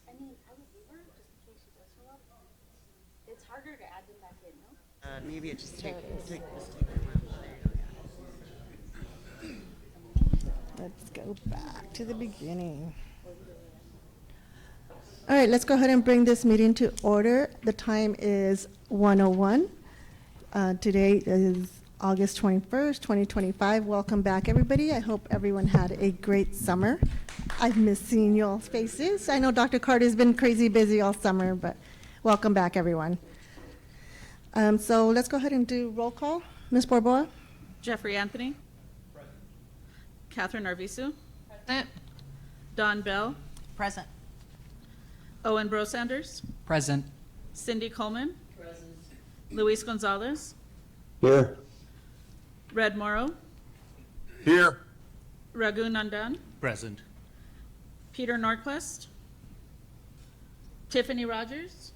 I mean, I would leave her just in case she does show up. It's harder to add them back in, no? Maybe it just There take, it is. take, just take them out. There you go, Let's go back to the beginning. All right, let's go ahead and bring this meeting to order. The time is 1:01. Today is August 21st, 2025. Welcome back, everybody. I hope everyone had a great summer. I've missed seeing y'all's faces. I know Dr. Carter's been crazy busy all summer, but welcome back, everyone. So let's go ahead and do roll call. Ms. Borboa? Jeffrey Anthony. Present. Catherine Arvizu. Present. Don Bell. Present. Owen Brosanders. Present. Cindy Coleman. Present. Luis Gonzalez. Here. Red Morrow. Here. Raghu Nandan. Present. Peter Norquist. Tiffany Rogers.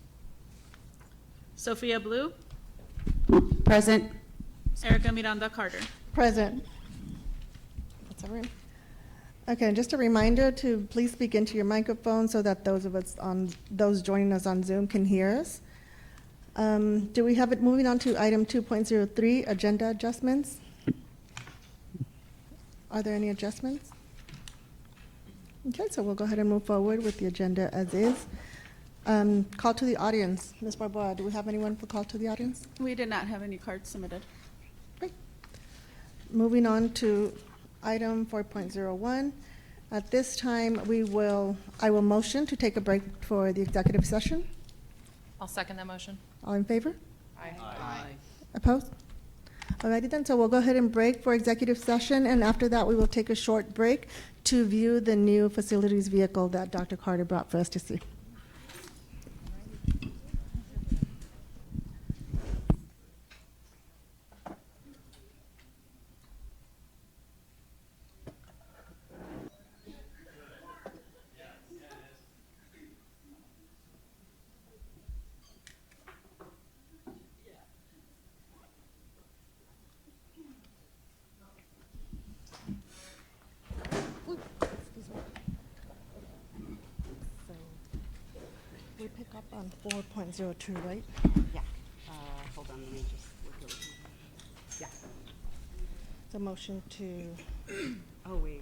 Sophia Blue. Present. Erica Miranda Carter. Present. That's a room. Okay, and just a reminder to please speak into your microphone so that those joining us on Zoom can hear us. Do we have it moving on to item 2.03, agenda adjustments? Are there any adjustments? Okay, so we'll go ahead and move forward with the agenda as is. Call to the audience. Ms. Barboa, do we have anyone for call to the audience? We did not have any cards submitted. Great. Moving on to item 4.01. At this time, I will motion to take a break for the executive session. I'll second that motion. All in favor? Aye. Opposed? Alrighty then, so we'll go ahead and break for executive session, and after that, we will take a short break to view the new facilities vehicle that Dr. Carter brought for us to see. We pick up on 4.02, right? Yeah. Hold on, let me just look over. Yeah. The motion to, Oh, wait.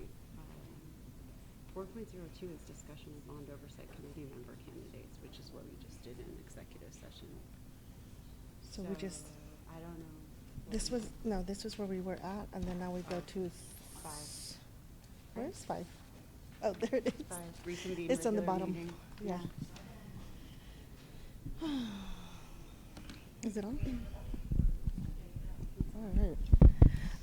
4.02 is discussion of bond oversight committee member candidates, which is what we just did in executive session. so we just, I don't know. this was where we were at, and then now we go to 5. Where's 5? Oh, there it is. 5, reconvene It's on the regular bottom. meeting. Yeah. Is it on? All right.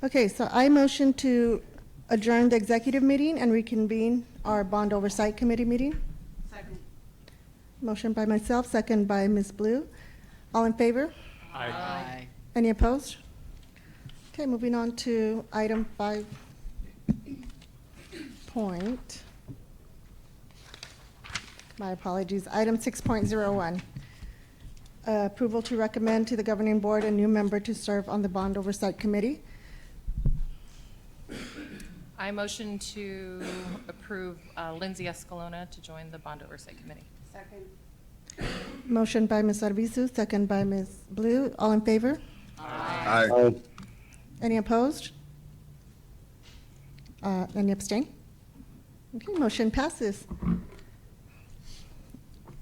Okay, so I motion to adjourn the executive meeting and reconvene our bond oversight committee meeting. Second. Motion by myself, second by Ms. Blue. All in favor? Aye. Any opposed? Okay, moving on to item 5 point. My apologies. Item 6.01. Approval to recommend to the governing board a new member to serve on the bond oversight committee. I motion to approve Lindsay Escalona to join the Bond Oversight Committee. Second. Motion by Ms. Arvizu, second by Ms. Blue. All in favor? Aye. Any opposed? Any abstain? Okay, motion passes.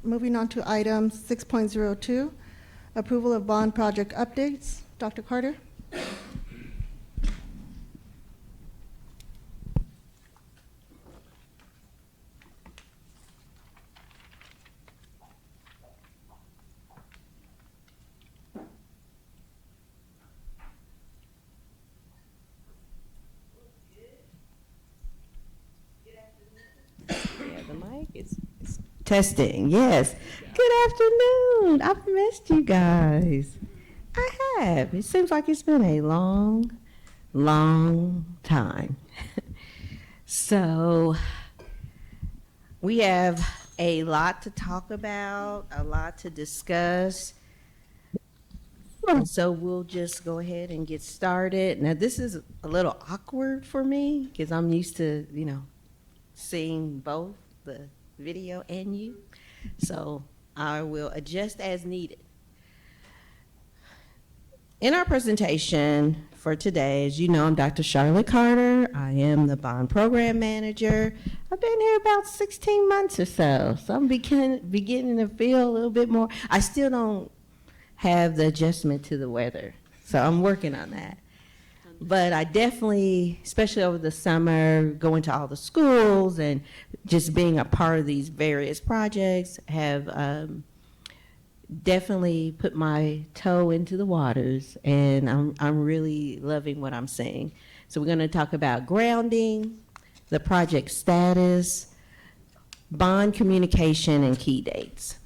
Moving on to item 6.02, approval of bond project updates. Dr. Carter? Yeah, the mic is testing. Yes. Good afternoon. I've missed you guys. I have. It seems like it's been a long, long time. So we have a lot to talk about, a lot to discuss. So we'll just go ahead and get started. Now, this is a little awkward for me because I'm used to, seeing both the video and you. So I will adjust as needed. In our presentation for today, as you know, I'm Dr. Charlotte Carter. I am the bond program manager. I've been here about 16 months or so, so I'm beginning to feel a little bit more. I still don't have the adjustment to the weather, so I'm working on that. But I definitely, especially over the summer, going to all the schools and just being a part of these various projects, have definitely put my toe into the waters, and I'm really loving what I'm seeing. So we're going to talk about grounding, the project status, bond communication, and key dates.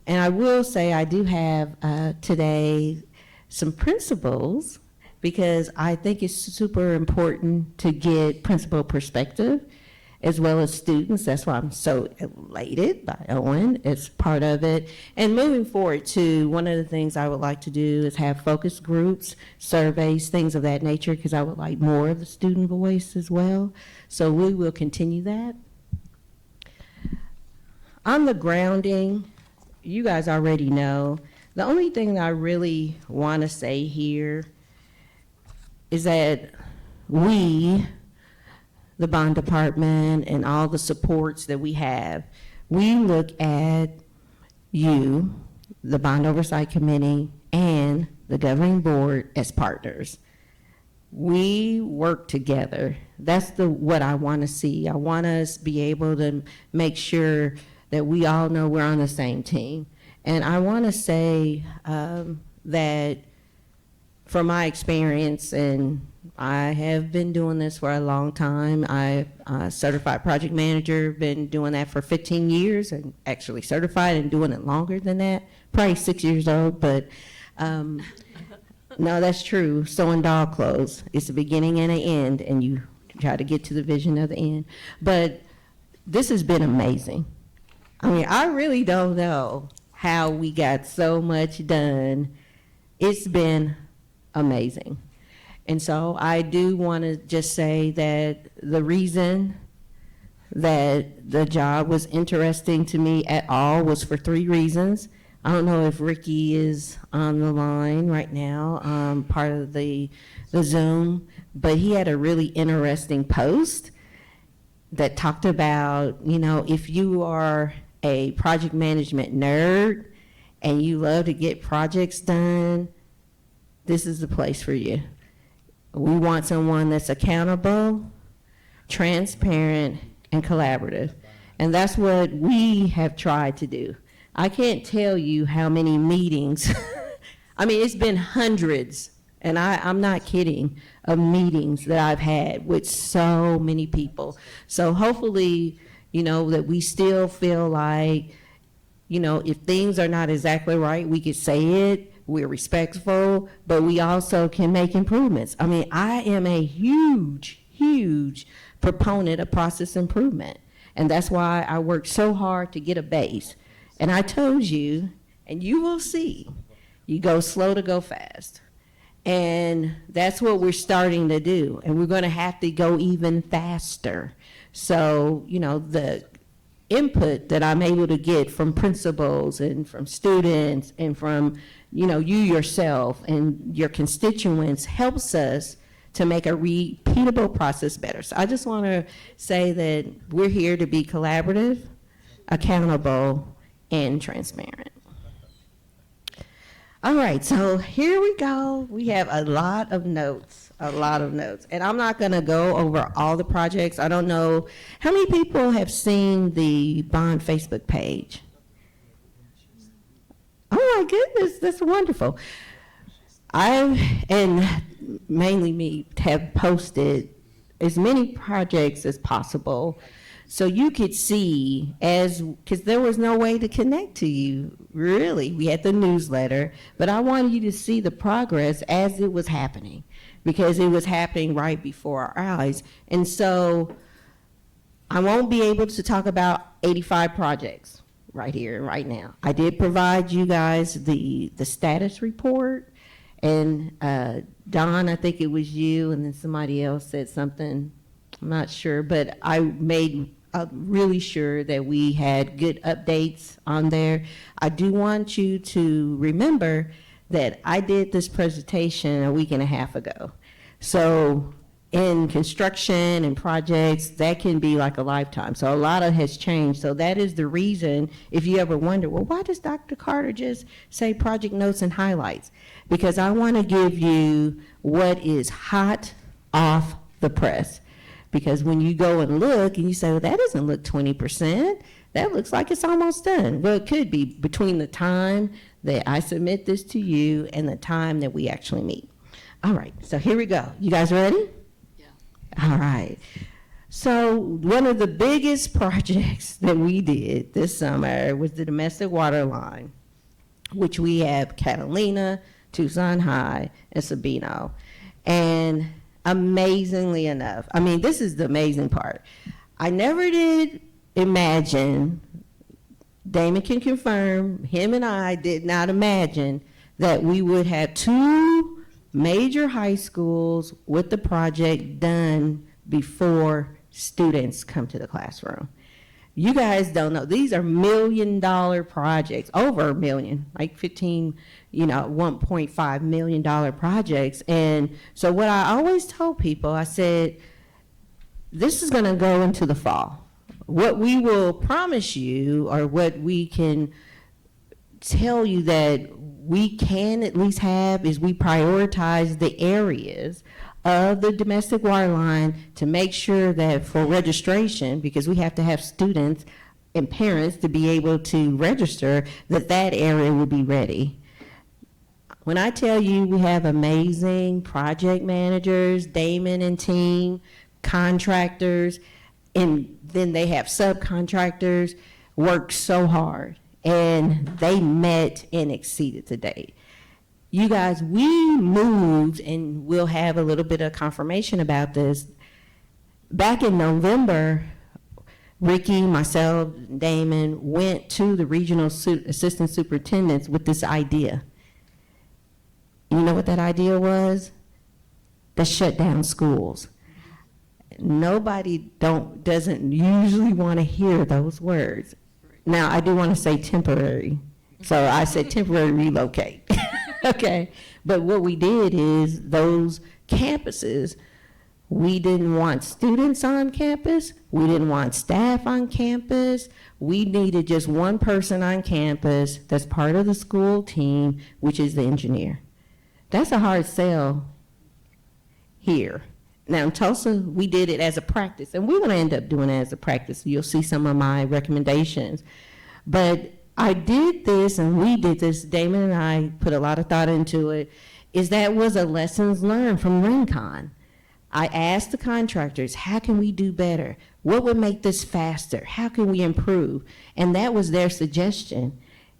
And I will say I do have today some principles, because I think it's super important to get principal perspective as well as students. That's why I'm so elated by Owen as part of it. And moving forward too, one of the things I would like to do is have focus groups, surveys, things of that nature, because I would like more of the student voice as well. So we will continue that. On the grounding, you guys already know, the only thing I really want to say here is that we, the bond department, and all the supports that we have, we look at you, the Bond Oversight Committee, and the governing board as partners. We work together. That's what I want to see. I want us to be able to make sure that we all know we're on the same team. And I want to say that from my experience, and I have been doing this for a long time. I'm a certified project manager, been doing that for 15 years, and actually certified and doing it longer than that, probably 6 years old, but no, that's true. Sewing dog clothes. It's a beginning and an end, and you try to get to the vision of the end. But this has been amazing. I mean, I really don't know how we got so much done. It's been amazing. And so I do want to just say that the reason that the job was interesting to me at all was for 3 reasons. I don't know if Ricky is on the line right now, part of the Zoom, but he had a really interesting post that talked about, you know, if you are a project management nerd and you love to get projects done, this is the place for you. We want someone that's accountable, transparent, and collaborative. And that's what we have tried to do. I can't tell you how many meetings, I mean, it's been hundreds, and I'm not kidding, of meetings that I've had with so many people. So hopefully, you know, that we still feel like, you know, if things are not exactly right, we could say it. We're respectful, but we also can make improvements. I mean, I am a huge, huge proponent of process improvement. And that's why I worked so hard to get a base. And I told you, and you will see, you go slow to go fast. And that's what we're starting to do. And we're going to have to go even faster. So, you know, the input that I'm able to get from principals and from students and from, you know, you yourself and your constituents helps us to make a repeatable process better. So I just want to say that we're here to be collaborative, accountable, and transparent. All right, so here we go. We have a lot of notes. And I'm not going to go over all the projects. I don't know how many people have seen the Bond Facebook page. Oh my goodness, that's wonderful. I, and mainly me, have posted as many projects as possible so you could see, because there was no way to connect to you, really. We had the newsletter, but I wanted you to see the progress as it was happening, because it was happening right before our eyes. And so I won't be able to talk about 85 projects right here and right now. I did provide you guys the status report, and Don, I think it was you, and then somebody else said something, I'm not sure, but I made really sure that we had good updates on there. I do want you to remember that I did this presentation a week and a half ago. So in construction and projects, that can be like a lifetime. So a lot of has changed. So that is the reason, if you ever wonder, well, why does Dr. Carter just say project notes and highlights? Because I want to give you what is hot off the press. Because when you go and look and you say, well, that doesn't look 20%, that looks like it's almost done. Well, it could be between the time that I submit this to you and the time that we actually meet. All right, so here we go. You guys ready? Yeah. All right. So one of the biggest projects that we did this summer was the domestic water line, which we have Catalina, Tucson High, and Sabino. And amazingly enough, I mean, this is the amazing part. I never did imagine, Damon can confirm, him and I did not imagine that we would have 2 major high schools with the project done before students come to the classroom. You guys don't know, these are $1 million projects, over $1 million, like 15, $1.5 million projects. And so what I always told people, I said, this is gonna go into the fall. What we will promise you, or what we can tell you that we can at least have, is we prioritize the areas of the domestic water line to make sure that for registration, because we have to have students and parents to be able to register, that area will be ready. When I tell you we have amazing project managers, Damon and team, contractors, and then they have subcontractors, work so hard, and they met and exceeded the date. You guys, we moved, and we'll have a little bit of confirmation about this. Back in November, Ricky, myself, Damon went to the regional assistant superintendents with this idea. You know what that idea was? To shut down schools. Nobody doesn't usually want to hear those words. Now, I do want to say temporary. So I said temporary relocate. Okay, but what we did is those campuses, we didn't want students on campus, we didn't want staff on campus, we needed just one person on campus that's part of the school team, which is the engineer. That's a hard sell here. Now in Tulsa, we did it as a practice, and we're gonna end up doing it as a practice. You'll see some of my recommendations. But I did this, and we did this, Damon and I put a lot of thought into it, is that was a lessons learned from Rincon. I asked the contractors, how can we do better? What would make this faster? How can we improve? And that was their suggestion.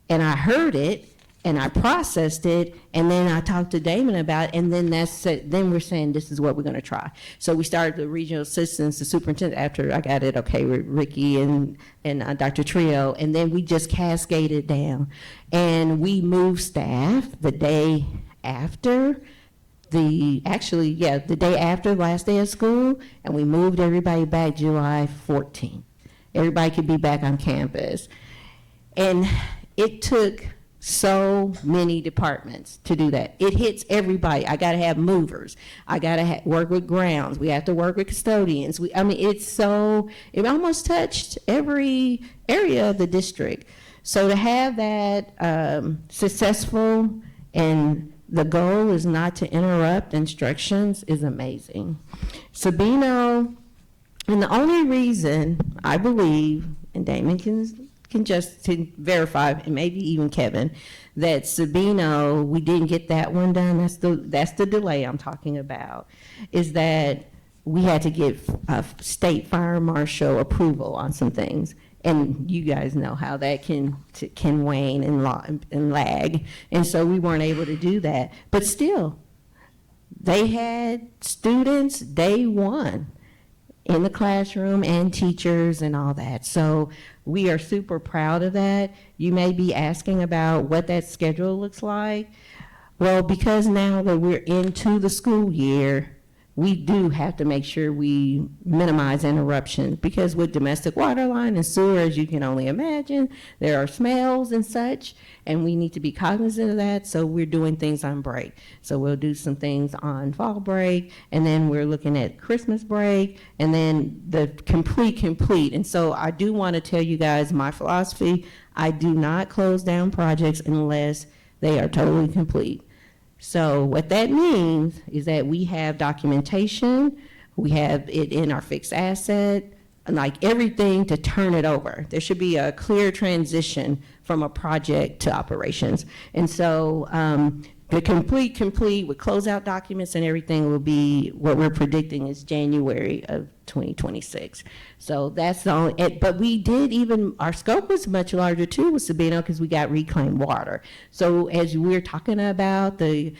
And I heard it, and I processed it, and then I talked to Damon about it, and then then we're saying this is what we're gonna try. So we started the regional assistants, the superintendent, after I got it okay with Ricky and Dr. Trio, and then we just cascaded down. And we moved staff the day after, the day after last day of school, and we moved everybody back July 14th. Everybody could be back on campus. And it took so many departments to do that. It hits everybody. I gotta have movers. I gotta work with grounds. We have to work with custodians. It almost touched every area of the district. So to have that successful, and the goal is not to interrupt instructions, is amazing. Sabino, and the only reason I believe, and Damon can just to verify, and maybe even Kevin, that Sabino, we didn't get that one done, that's the delay I'm talking about, is that we had to get state fire marshal approval on some things. And you guys know how that can wane and lag. And so we weren't able to do that. But still, they had students day one in the classroom and teachers and all that. So we are super proud of that. You may be asking about what that schedule looks like. Well, because now that we're into the school year, we do have to make sure we minimize interruptions, because with domestic water line and sewer, as you can only imagine, there are smells and such, and we need to be cognizant of that. So we're doing things on break. So we'll do some things on fall break, and then we're looking at Christmas break, and then the complete. And so I do want to tell you guys my philosophy. I do not close down projects unless they are totally complete. So what that means is that we have documentation, we have it in our fixed asset, and like everything to turn it over. There should be a clear transition from a project to operations. And so the complete with closeout documents and everything will be what we're predicting is January of 2026. So that's the only, but we did even, our scope was much larger too with Sabino because we got reclaimed water. So as we're talking about the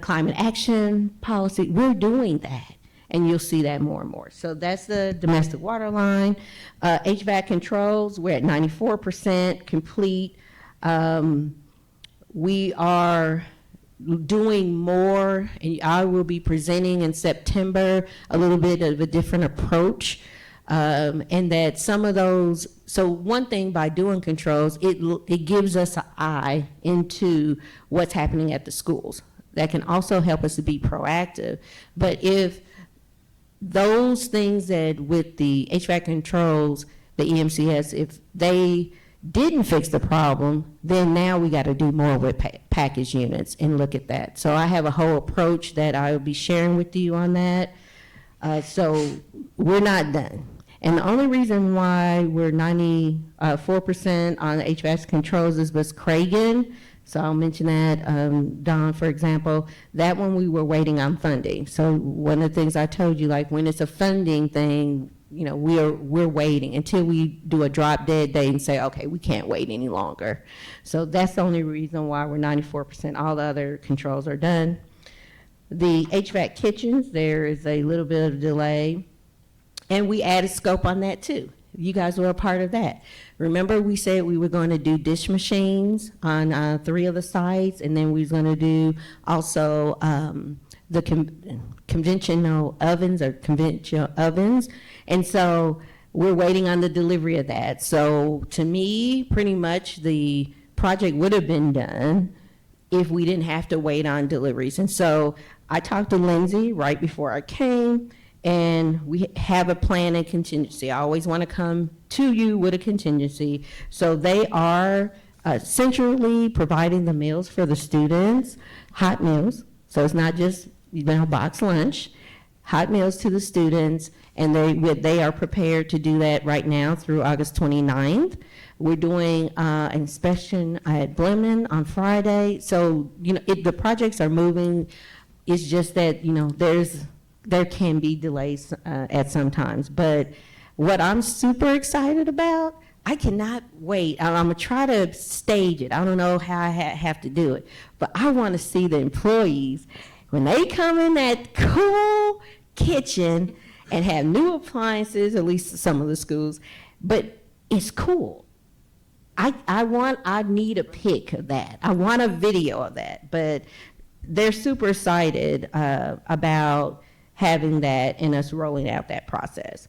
climate action policy, we're doing that. And you'll see that more and more. So that's the domestic water line. HVAC controls, we're at 94% complete. We are doing more, and I will be presenting in September a little bit of a different approach, and that some of those, so one thing by doing controls, it gives us an eye into what's happening at the schools. That can also help us to be proactive. But if those things that with the HVAC controls, the EMCS, if they didn't fix the problem, then now we got to do more with package units and look at that. So I have a whole approach that I will be sharing with you on that. So we're not done. And the only reason why we're 94% on the HVAC controls is with Cragen. So I'll mention that, Don, for example, that one we were waiting on funding. So one of the things I told you, like when it's a funding thing, you know, we're waiting until we do a drop dead date and say, okay, we can't wait any longer. So that's the only reason why we're 94%. All the other controls are done. The HVAC kitchens, there is a little bit of delay, and we added scope on that too. You guys were a part of that. Remember we said we were going to do dish machines on 3 of the sites, and then we was going to do also the conventional ovens. And so we're waiting on the delivery of that. So to me, pretty much the project would have been done if we didn't have to wait on deliveries. And so I talked to Lindsay right before I came, and we have a plan and contingency. I always want to come to you with a contingency. So they are centrally providing the meals for the students, hot meals. So it's not just, you know, box lunch, hot meals to the students, and they are prepared to do that right now through August 29th. We're doing an inspection at Blemon on Friday. So, you know, the projects are moving. It's just that, you know, there can be delays at some times. But what I'm super excited about, I cannot wait. I'm gonna try to stage it. I don't know how I have to do it, but I want to see the employees when they come in that cool kitchen and have new appliances, at least some of the schools, but it's cool. I need a pic of that. I want a video of that, but they're super excited about having that and us rolling out that process.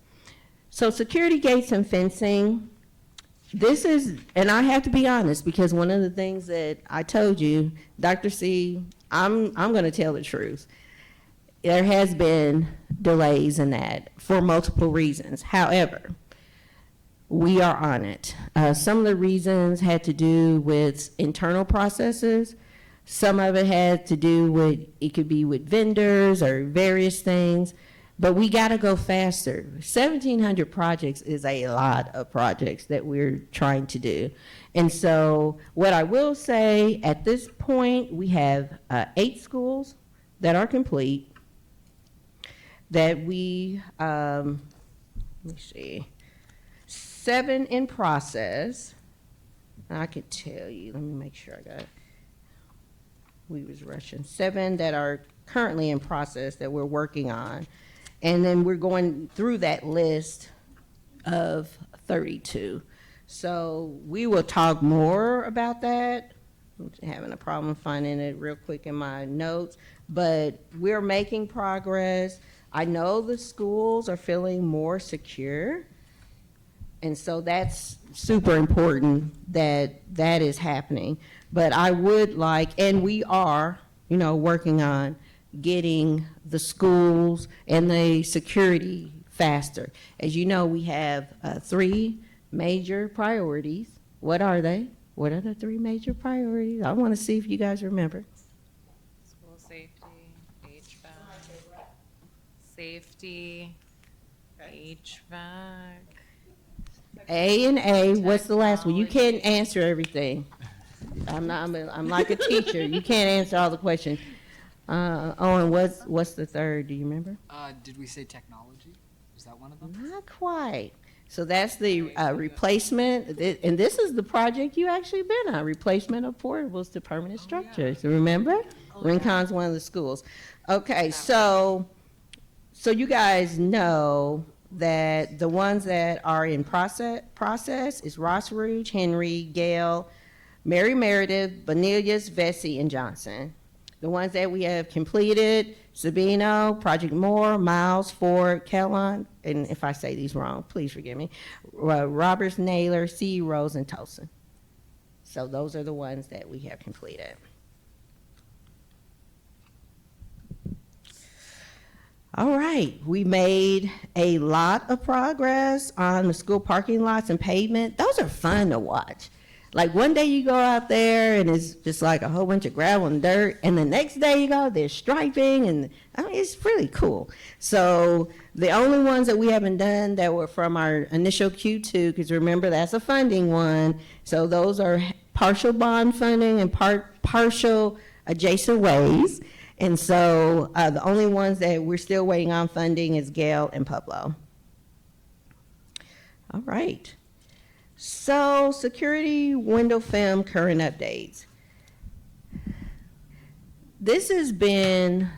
So security gates and fencing, this is, and I have to be honest, because one of the things that I told you, Dr. C, I'm gonna tell the truth. There has been delays in that for multiple reasons. However, we are on it. Some of the reasons had to do with internal processes. Some of it had to do with, it could be with vendors or various things, but we gotta go faster. 1,700 projects is a lot of projects that we're trying to do. And so what I will say, at this point, we have 8 schools that are complete, that we, let me see, 7 in process. I could tell you, let me make sure I got it. We was rushing. 7 that are currently in process that we're working on. And then we're going through that list of 32. So we will talk more about that. I'm having a problem finding it real quick in my notes. but we're making progress. I know the schools are feeling more secure, and so that's super important that that is happening. But I would like, and we are, working on getting the schools and the security faster. As you know, we have 3 major priorities. What are they? What are the 3 major priorities? I want to see if you guys remember. School safety, HVAC, safety, HVAC. A and A, what's the last one? You can't answer everything. I'm like a teacher. You can't answer all the questions. Owen, what's the third? Do you remember? Did we say technology? Was that one of them? Not quite. So that's the replacement, and this is the project you actually been on, replacement of portables to permanent structures. Remember? Rincon's one of the schools. Okay, so you guys know that the ones that are in process is Ross Rouge, Henry, Gale, Mary Meredith, Benilius, Vesey, and Johnson. The ones that we have completed, Sabino, Project Moore, Miles, Ford, Kellon, and if I say these wrong, please forgive me, Roberts, Naylor, C. Rose, and Tolson. So those are the ones that we have completed. All right, we made a lot of progress on the school parking lots and pavement. Those are fun to watch. Like one day you go out there and it's just like a whole bunch of gravel and dirt, and the next day you go, there's striping, and I mean, it's really cool. So the only ones that we haven't done that were from our initial Q2, because remember that's a funding one, so those are partial bond funding and partial adjacent ways. And so the only ones that we're still waiting on funding is Gale and Pueblo. All right. So security window film current updates. This has been,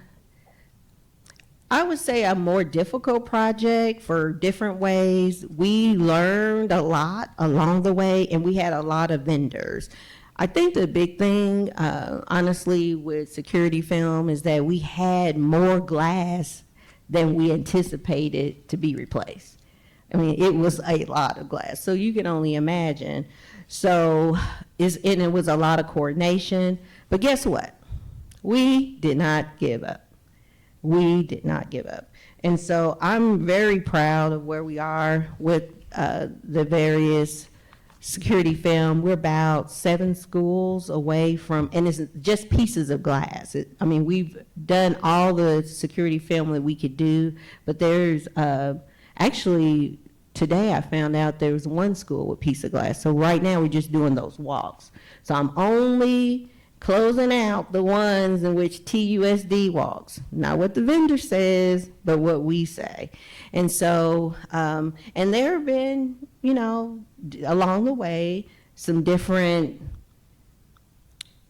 I would say, a more difficult project for different ways. We learned a lot along the way, and we had a lot of vendors. I think the big thing, honestly, with security film is that we had more glass than we anticipated to be replaced. I mean, it was a lot of glass, so you can only imagine. So, and it was a lot of coordination. But guess what? We did not give up. We did not give up. And so I'm very proud of where we are with the various security film. We're about 7 schools away from, and it's just pieces of glass. I mean, we've done all the security film that we could do, but there's actually, today I found out there was 1 school with piece of glass. So right now we're just doing those walks. So I'm only closing out the ones in which TUSD walks. Not what the vendor says, but what we say. And so, and there have been, along the way, some different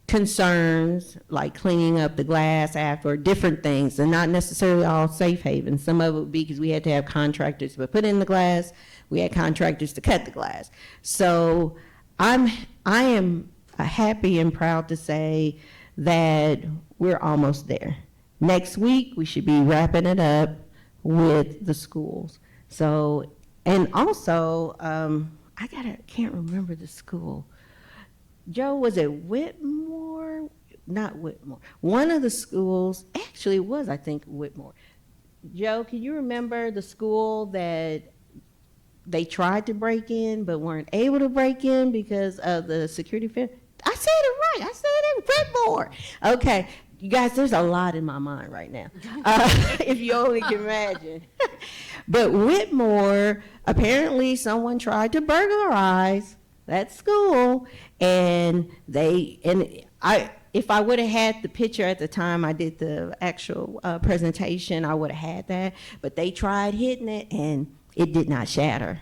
concerns, like cleaning up the glass after, different things, and not necessarily all safe haven. Some of it would be because we had to have contractors to put in the glass, we had contractors to cut the glass. So I am happy and proud to say that we're almost there. Next week, we should be wrapping it up with the schools. So, and also, can't remember the school. Joe, was it Whitmore? Not Whitmore. One of the schools, actually it was, I think, Whitmore. Joe, can you remember the school that they tried to break in but weren't able to break in because of the security fence? I said it right. I said it, Whitmore. Okay. You guys, there's a lot in my mind right now, if you only can imagine. But Whitmore, apparently someone tried to burglarize that school, and if I would have had the picture at the time I did the actual presentation, I would have had that. But they tried hitting it, and it did not shatter.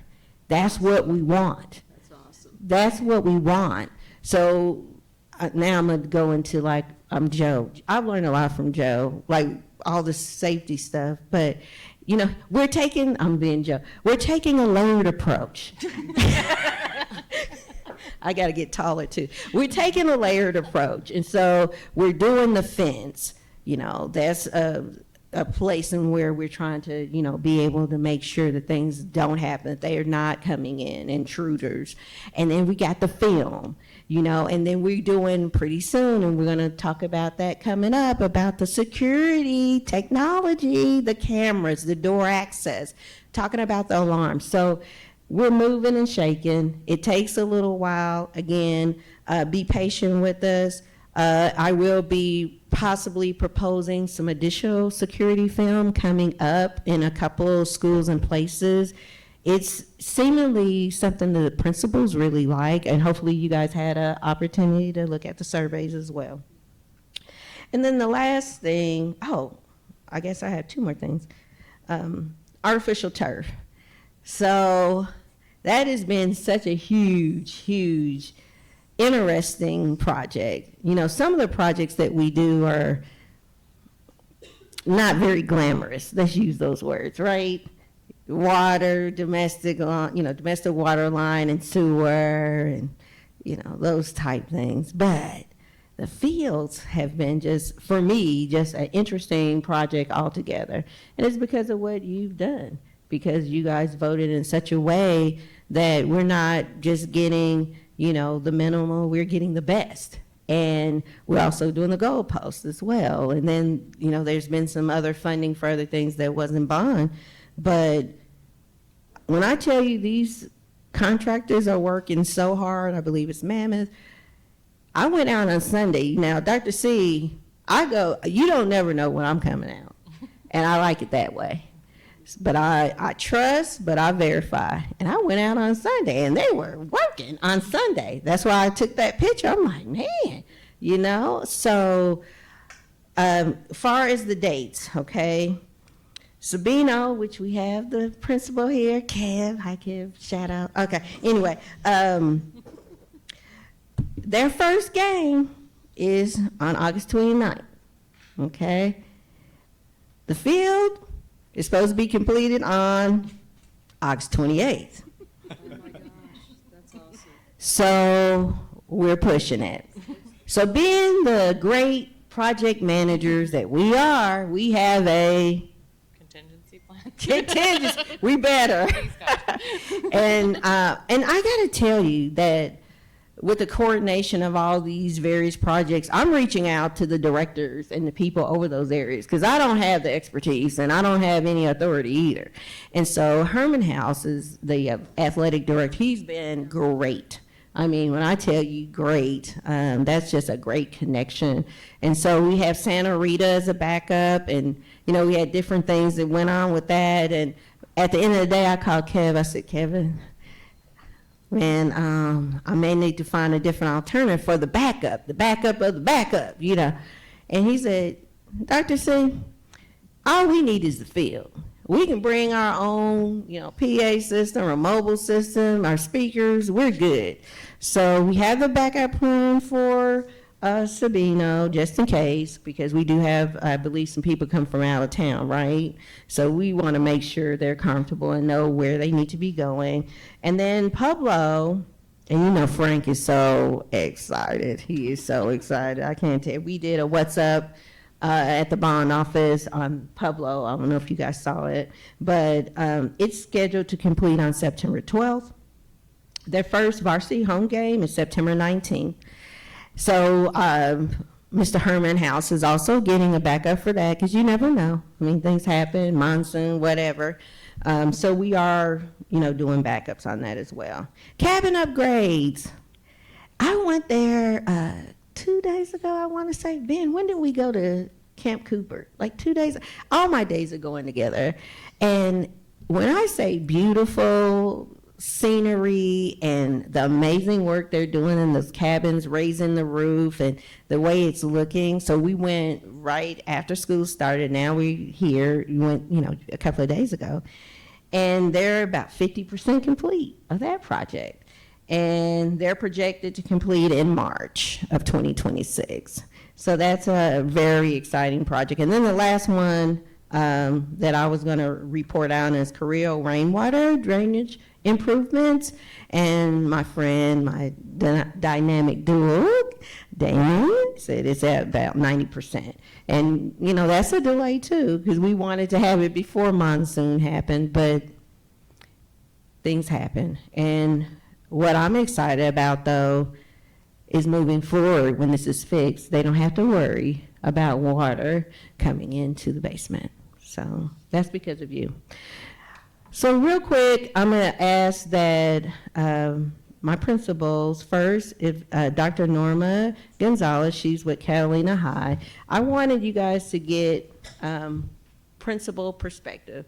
That's what we want. That's awesome. That's what we want. So now I'm going to go into Joe. I've learned a lot from Joe, like all the safety stuff. But, we're taking a layered approach. I got to get taller too. We're taking a layered approach. And so we're doing the fence. that's a place in where we're trying to, be able to make sure that things don't happen, that they are not coming in, intruders. And then we got the film, and then we're doing pretty soon, and we're gonna talk about that coming up, about the security, technology, the cameras, the door access, talking about the alarms. So we're moving and shaking. It takes a little while. Again, be patient with us. I will be possibly proposing some additional security film coming up in a couple of schools and places. It's seemingly something that the principals really like, and hopefully you guys had an opportunity to look at the surveys as well. And then the last thing, I guess I have two more things. Artificial turf. So that has been such a huge, interesting project. Some of the projects that we do are not very glamorous. Let's use those words, right? Water, domestic water line and sewer, and those type things. But the fields have been for me, an interesting project altogether. And it's because of what you've done, because you guys voted in such a way that we're not just getting the minimal, we're getting the best. And we're also doing the goalposts as well. And then, there's been some other funding for other things that wasn't bond. But when I tell you these contractors are working so hard, I believe it's Mammoth. I went out on Sunday. Now, Dr. C, you don't never know when I'm coming out. And I like it that way. But I trust, but I verify. And I went out on Sunday, and they were working on Sunday. That's why I took that picture. I'm like, man, So, far as the dates, okay, Sabino, which we have the principal here, Kev, hi Kev, shout out. Okay, anyway, their first game is on August 29th, okay? The field is supposed to be completed on August 28th. Oh my gosh, that's awesome. So we're pushing it. So being the great project managers that we are, we have a Contingency plan. contingency. We better. Please, God. And I got to tell you that with the coordination of all these various projects, I'm reaching out to the directors and the people over those areas, because I don't have the expertise and I don't have any authority either. And so Herman House is the athletic director. He's been great. I mean, when I tell you great, that's just a great connection. And so we have Santa Rita as a backup, and we had different things that went on with that. And at the end of the day, I called Kev. I said, Kevin, man, I may need to find a different alternative for the backup of the backup, And he said, Dr. C, all we need is the field. We can bring our own, PA system or mobile system, our speakers, we're good. So we have the backup plan for Sabino, just in case, because we do have, I believe, some people come from out of town, right? So we want to make sure they're comfortable and know where they need to be going. And then Pueblo, and Frank is so excited. He is so excited. I can't tell you. We did a What's Up at the bond office on Pueblo. I don't know if you guys saw it, but it's scheduled to complete on September 12th. Their first varsity home game is September 19th. So Mr. Herman House is also getting a backup for that, because you never know. I mean, things happen, monsoon, whatever. So we are, doing backups on that as well. Cabin upgrades. I went there 2 days ago, I want to say. Ben, when did we go to Camp Cooper? Like 2 days. All my days are going together. And when I say beautiful scenery and the amazing work they're doing in those cabins, raising the roof and the way it's looking. So we went right after school started. Now we're here. We went, a couple of days ago. And they're about 50% complete of that project. And they're projected to complete in March of 2026. So that's a very exciting project. And then the last one that I was going to report on is Carrillo rainwater drainage improvements. And my friend, my dynamic duo, Damien said it's at about 90%. And, you know, that's a delay too, because we wanted to have it before monsoon happened, but things happen. And what I'm excited about, though, is moving forward when this is fixed, they don't have to worry about water coming into the basement. So that's because of you. So real quick, I'm going to ask that my principals first, if Dr. Norma Gonzalez, she's with Catalina High. I wanted you guys to get principal perspective.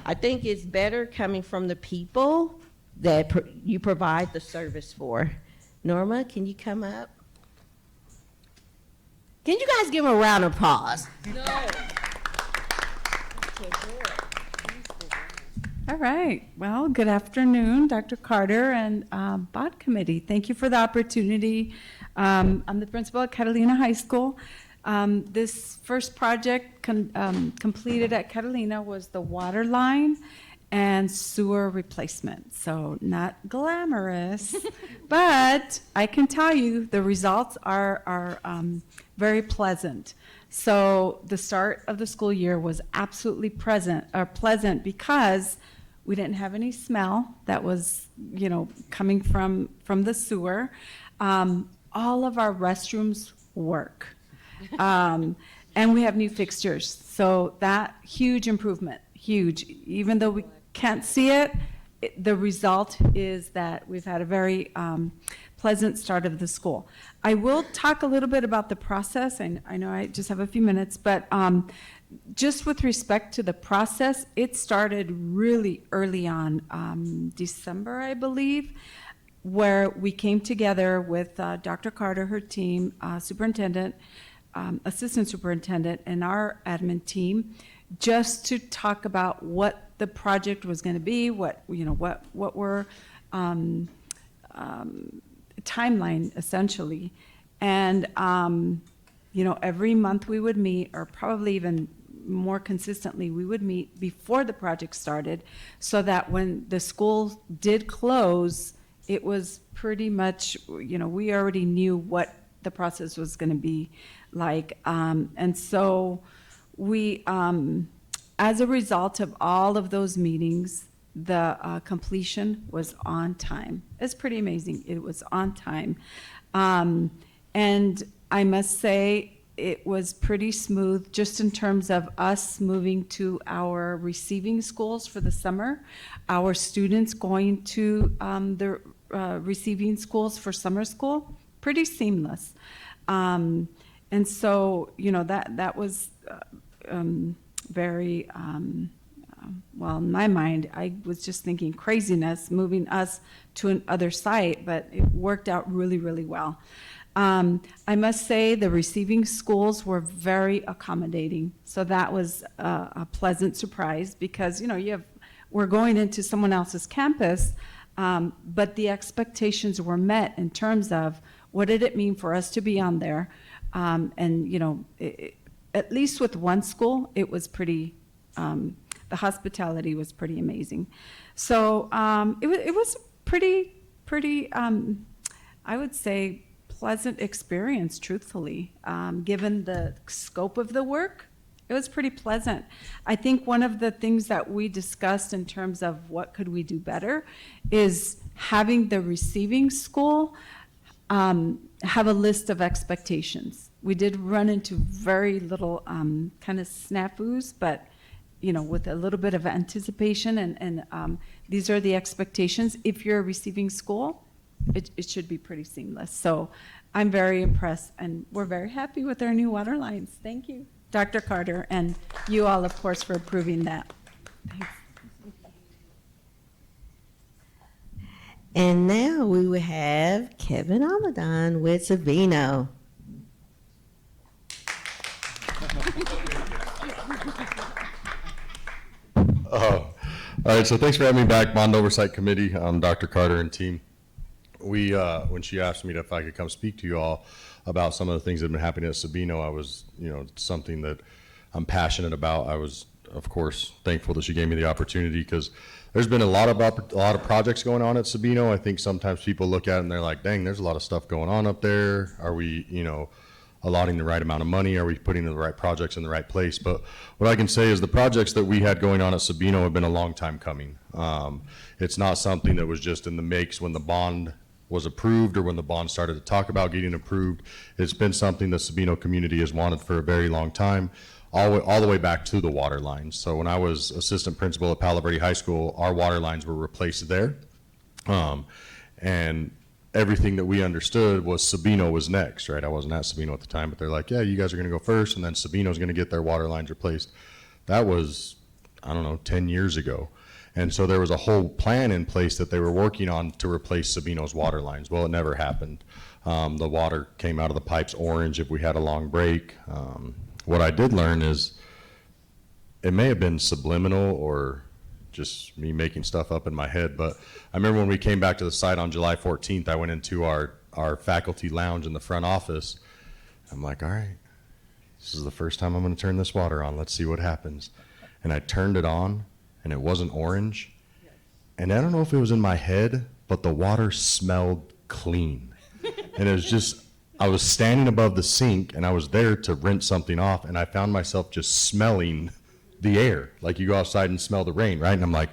I think it's better coming from the people that you provide the service for. Norma, can you come up? Can you guys give a round of applause? All right. Well, good afternoon, Dr. Carter and BOD Committee. Thank you for the opportunity. I'm the principal at Catalina High School. This first project completed at Catalina was the water line and sewer replacement. So not glamorous, but I can tell you the results are very pleasant. So the start of the school year was absolutely pleasant because we didn't have any smell that was, you know, coming from the sewer. All of our restrooms work. And we have new fixtures. So that huge improvement, huge. Even though we can't see it, the result is that we've had a very pleasant start of the school. I will talk a little bit about the process. I know I just have a few minutes, but just with respect to the process, it started really early on, December, I believe, where we came together with Dr. Carter, her team, superintendent, assistant superintendent, and our admin team, just to talk about what the project was going to be, what were timeline essentially, and every month we would meet, or probably even more consistently, we would meet before the project started, so that when the school did close, it was pretty much, we already knew what the process was going to be like, and so we, as a result of all of those meetings, the completion was on time. It's pretty amazing. It was on time. And I must say, it was pretty smooth just in terms of us moving to our receiving schools for the summer, our students going to the receiving schools for summer school, pretty seamless. And so, that was very, well, in my mind, I was just thinking craziness moving us to another site, but it worked out really, really well. I must say the receiving schools were very accommodating. So that was a pleasant surprise because, we're going into someone else's campus, but the expectations were met in terms of what did it mean for us to be on there. And, at least with one school, it was pretty, the hospitality was pretty amazing. So it was pretty, I would say, pleasant experience, truthfully. Given the scope of the work, it was pretty pleasant. I think one of the things that we discussed in terms of what could we do better is having the receiving school have a list of expectations. We did run into very little kind of snafus, but with a little bit of anticipation, and these are the expectations. If you're a receiving school, it should be pretty seamless. So I'm very impressed, and we're very happy with our new water lines. Thank you, Dr. Carter, and you all, of course, for approving that. Thanks. And now we will have Kevin Amadon with Savino. All right, so thanks for having me back, Bond Oversight Committee, Dr. Carter and team. We, when she asked me if I could come speak to you all about some of the things that have been happening at Sabino, I was, something that I'm passionate about. I was of course, thankful that she gave me the opportunity, because there's been a lot of projects going on at Sabino. I think sometimes people look at it and they're like, dang, there's a lot of stuff going on up there. Are we, allotting the right amount of money? Are we putting the right projects in the right place? But what I can say is the projects that we had going on at Sabino have been a long time coming. It's not something that was just in the makes when the bond was approved or when the bond started to talk about getting approved. It's been something the Sabino community has wanted for a very long time, all the way back to the water lines. So when I was assistant principal at Palo Verde High School, our water lines were replaced there. And everything that we understood was Sabino was next, right? I wasn't at Sabino at the time, but they're like, yeah, you guys are gonna go first, and then Sabino's gonna get their water lines replaced. That was, I don't know, 10 years ago. And so there was a whole plan in place that they were working on to replace Sabino's water lines. Well, it never happened. The water came out of the pipes orange if we had a long break. What I did learn is it may have been subliminal or just me making stuff up in my head, but I remember when we came back to the site on July 14th, I went into our faculty lounge in the front office. I'm like, all right, this is the first time I'm gonna turn this water on. Let's see what happens. And I turned it on, and it wasn't orange. And I don't know if it was in my head, but the water smelled clean. And it was just, I was standing above the sink, and I was there to rinse something off, and I found myself just smelling the air, like you go outside and smell the rain, right? And I'm like,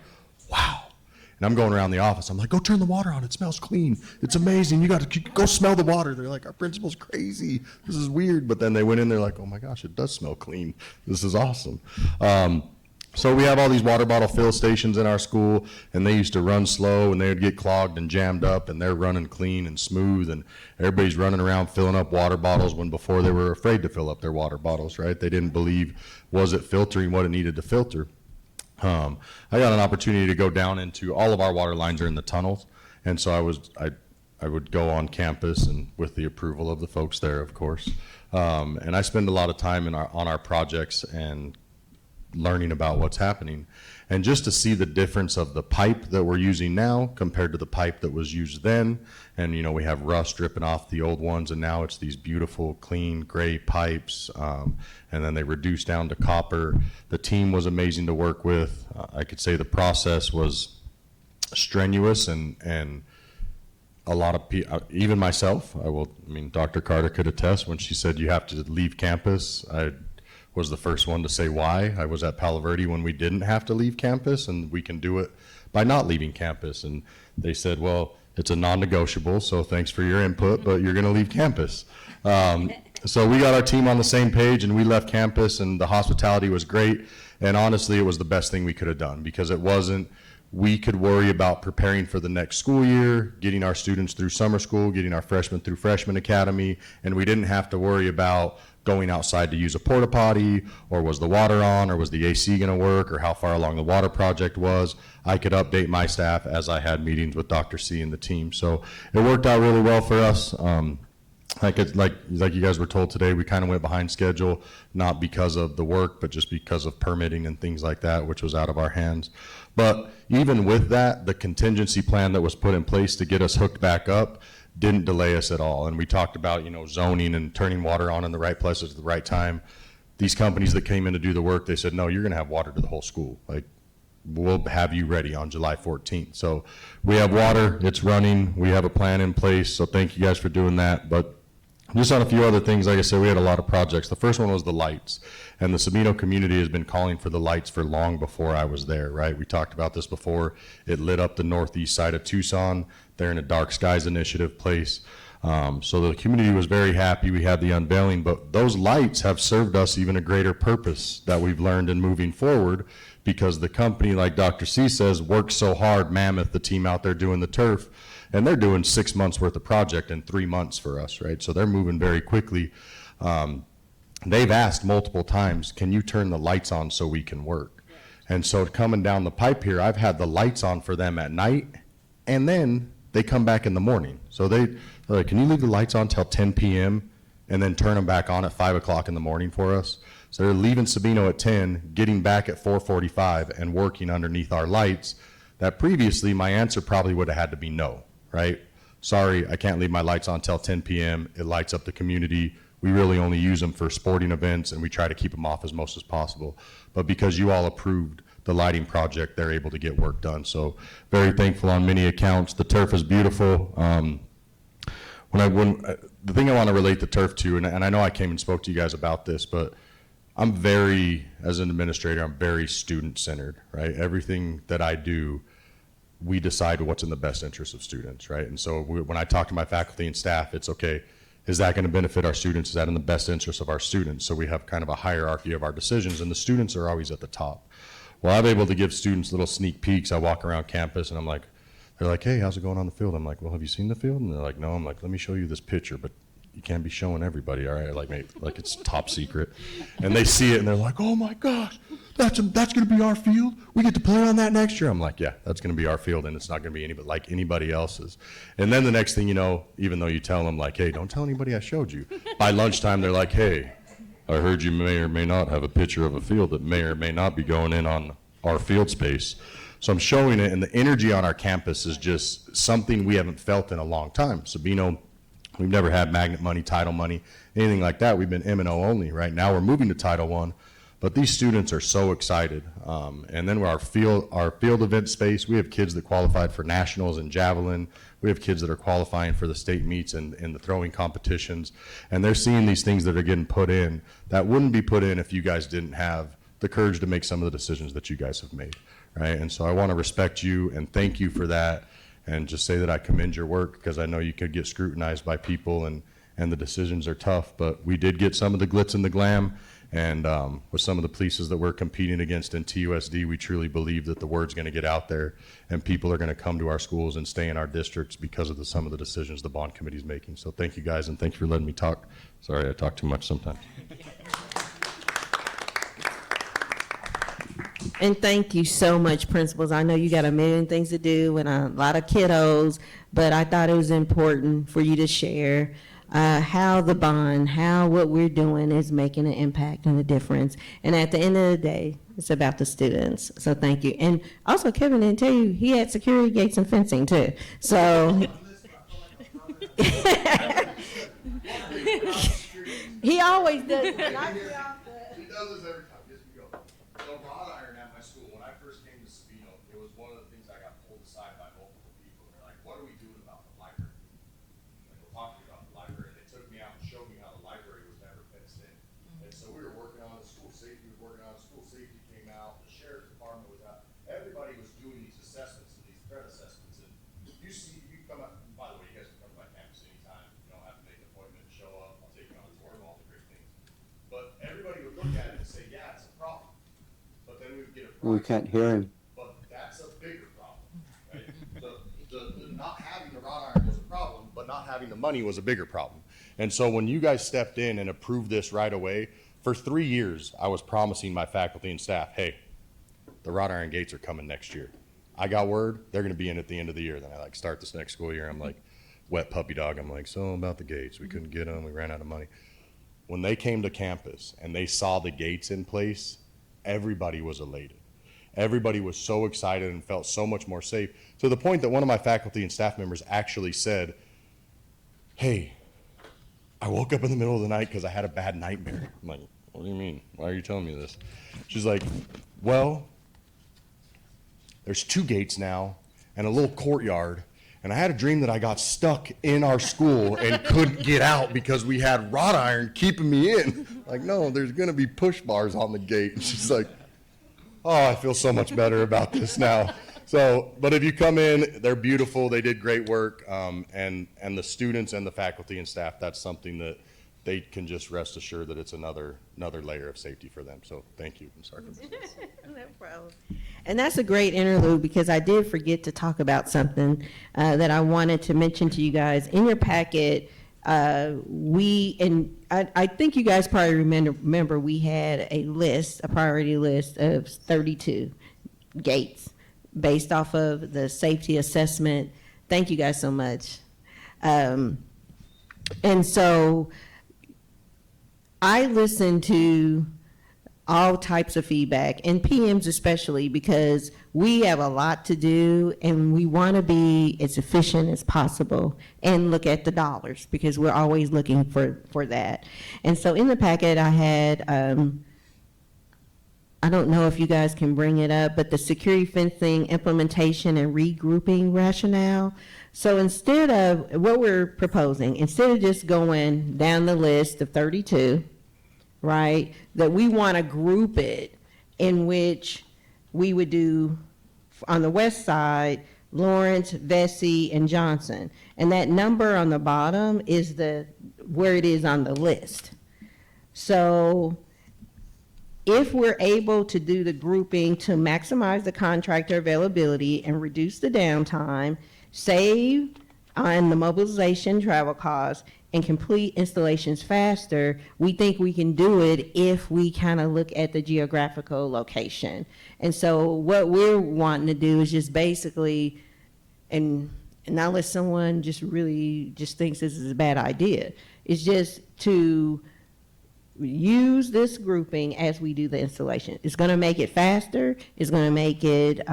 wow. And I'm going around the office. I'm like, go turn the water on. It smells clean. It's amazing. You got to go smell the water. They're like, our principal's crazy. This is weird. But then they went in there like, oh my gosh, it does smell clean. This is awesome. So we have all these water bottle fill stations in our school, and they used to run slow, and they would get clogged and jammed up, and they're running clean and smooth, and everybody's running around filling up water bottles when before they were afraid to fill up their water bottles, right? They didn't believe, was it filtering what it needed to filter? I got an opportunity to go down into, all of our water lines are in the tunnels, and so I would go on campus, and with the approval of the folks there, of course, and I spend a lot of time on our projects and learning about what's happening, and just to see the difference of the pipe that we're using now compared to the pipe that was used then. And we have rust dripping off the old ones, and now it's these beautiful clean gray pipes, and then they reduced down to copper. The team was amazing to work with. I could say the process was strenuous, and a lot of people, even myself, Dr. Carter could attest when she said you have to leave campus. I was the first one to say why. I was at Palo Verde when we didn't have to leave campus, and we can do it by not leaving campus. And they said, well, it's a non-negotiable, so thanks for your input, but you're gonna leave campus. So we got our team on the same page, and we left campus, and the hospitality was great. And honestly, it was the best thing we could have done, because it wasn't, we could worry about preparing for the next school year, getting our students through summer school, getting our freshmen through freshman academy, and we didn't have to worry about going outside to use a porta potty, or was the water on, or was the AC gonna work, or how far along the water project was. I could update my staff as I had meetings with Dr. C and the team. So it worked out really well for us. Like you guys were told today, we kind of went behind schedule, not because of the work, but just because of permitting and things like that, which was out of our hands. But even with that, the contingency plan that was put in place to get us hooked back up didn't delay us at all. And we talked about, zoning and turning water on in the right places at the right time. These companies that came in to do the work, they said, no, you're gonna have water to the whole school. Like, we'll have you ready on July 14th. So we have water, it's running, we have a plan in place, so thank you guys for doing that. But just on a few other things, like I said, we had a lot of projects. The first one was the lights. And the Sabino community has been calling for the lights for long before I was there, right? We talked about this before. It lit up the northeast side of Tucson. They're in a Dark Skies Initiative place. So the community was very happy. We had the unveiling, but those lights have served us even a greater purpose that we've learned in moving forward, because the company, like Dr. C says, works so hard, Mammoth, the team out there doing the turf, and they're doing 6 months worth of project in 3 months for us, right? So they're moving very quickly. They've asked multiple times, can you turn the lights on so we can work? And so coming down the pipe here, I've had the lights on for them at night, and then they come back in the morning. So they're like, can you leave the lights on till 10 p.m. and then turn them back on at 5 o'clock in the morning for us? So they're leaving Sabino at 10, getting back at 4:45 and working underneath our lights. That previously my answer probably would have had to be no, right? Sorry, I can't leave my lights on till 10 p.m. It lights up the community. we really only use them for sporting events, and we try to keep them off as most as possible. But because you all approved the lighting project, they're able to get work done. So very thankful on many accounts. The turf is beautiful. The thing I want to relate the turf to, and I know I came and spoke to you guys about this, but I'm very, as an administrator, I'm very student-centered, right? Everything that I do, we decide what's in the best interest of students, right? And so when I talk to my faculty and staff, it's okay, is that going to benefit our students? Is that in the best interest of our students? So we have kind of a hierarchy of our decisions, and the students are always at the top. Well, I'm able to give students little sneak peeks. I walk around campus, and I'm like, they're like, hey, how's it going on the field? I'm like, well, have you seen the field? And they're like, no. I'm like, let me show you this picture, but you can't be showing everybody, all right? Like, maybe, like it's top secret. And they see it, and they're like, oh my gosh, that's going to be our field? We get to play on that next year? I'm like, yeah, that's going to be our field, and it's not going to be like anybody else's. And then the next thing you know, even though you tell them, like, hey, don't tell anybody I showed you. By lunchtime, they're like, hey, I heard you may or may not have a picture of a field that may or may not be going in on our field space. So I'm showing it, and the energy on our campus is just something we haven't felt in a long time. Sabino, we've never had magnet money, title money, anything like that. We've been M&O only. Right now we're moving to Title I, but these students are so excited. And then our field event space, we have kids that qualified for nationals in javelin. We have kids that are qualifying for the state meets and the throwing competitions. And they're seeing these things that are getting put in that wouldn't be put in if you guys didn't have the courage to make some of the decisions that you guys have made. Right? And so I want to respect you and thank you for that, and just say that I commend your work, because I know you could get scrutinized by people, and the decisions are tough, but we did get some of the glitz and the glam, and with some of the places that we're competing against in TUSD, we truly believe that the word's going to get out there, and people are going to come to our schools and stay in our districts because of some of the decisions the bond committee is making. So thank you guys, and thank you for letting me talk. Sorry, I talk too much sometimes. And thank you so much, principals. I know you got a million things to do and a lot of kiddos, but I thought it was important for you to share how the bond, how what we're doing is making an impact and a difference. And at the end of the day, it's about the students. So thank you. And also, Kevin didn't tell you, he had security gates and fencing too. So he always does. He does this every time. Yes, we go. So wrought iron at my school, when I first came to Sabino, it was one of the things I got pulled aside by multiple people. They're like, what are we doing about the library? Like, we're talking about the library. They took me out and showed me how the library was never fenced in. And so we were working on the school safety, came out, the sheriff's department was out. Everybody was doing these assessments and these threat assessments. And you come up, by the way, you guys can come to my campus anytime. You don't have to make an appointment and show up. I'll take you on a tour of all the great things. But everybody would look at it and say, yeah, it's a problem. But then we would get a problem. We can't hear him. But that's a bigger problem, right? The not having the wrought iron was a problem, but not having the money was a bigger problem. And so when you guys stepped in and approved this right away, for 3 years, I was promising my faculty and staff, hey, the wrought iron gates are coming next year. I got word, they're gonna be in at the end of the year. Then I start this next school year, I'm like, wet puppy dog. I'm like, so about the gates, we couldn't get them, we ran out of money. When they came to campus and they saw the gates in place, everybody was elated. Everybody was so excited and felt so much more safe, to the point that one of my faculty and staff members actually said, hey, I woke up in the middle of the night because I had a bad nightmare. I'm like, what do you mean? Why are you telling me this? She's like, well, there's 2 gates now and a little courtyard, and I had a dream that I got stuck in our school and couldn't get out because we had wrought iron keeping me in. Like, no, there's going to be push bars on the gate. And she's like, oh, I feel so much better about this now. So, but if you come in, they're beautiful. They did great work. And the students and the faculty and staff, that's something that they can just rest assured that it's another layer of safety for them. So thank you. I'm sorry for this. No problem. And that's a great interlude, because I did forget to talk about something that I wanted to mention to you guys. In your packet, I think you guys probably remember we had a priority list of 32 gates based off of the safety assessment. Thank you guys so much. And so I listened to all types of feedback, and PMs especially, because we have a lot to do and we want to be as efficient as possible and look at the dollars, because we're always looking for that. And so in the packet I had, I don't know if you guys can bring it up, but the security fencing implementation and regrouping rationale. So instead of what we're proposing, instead of just going down the list of 32, right, that we want to group it in which we would do on the west side, Lawrence, Vesey, and Johnson. And that number on the bottom is where it is on the list. So if we're able to do the grouping to maximize the contractor availability and reduce the downtime, save on the mobilization travel costs, and complete installations faster, we think we can do it if we kind of look at the geographical location. And so what we're wanting to do is just basically, and not let someone just really just thinks this is a bad idea, is just to use this grouping as we do the installation. It's going to make it faster. It's going to make it,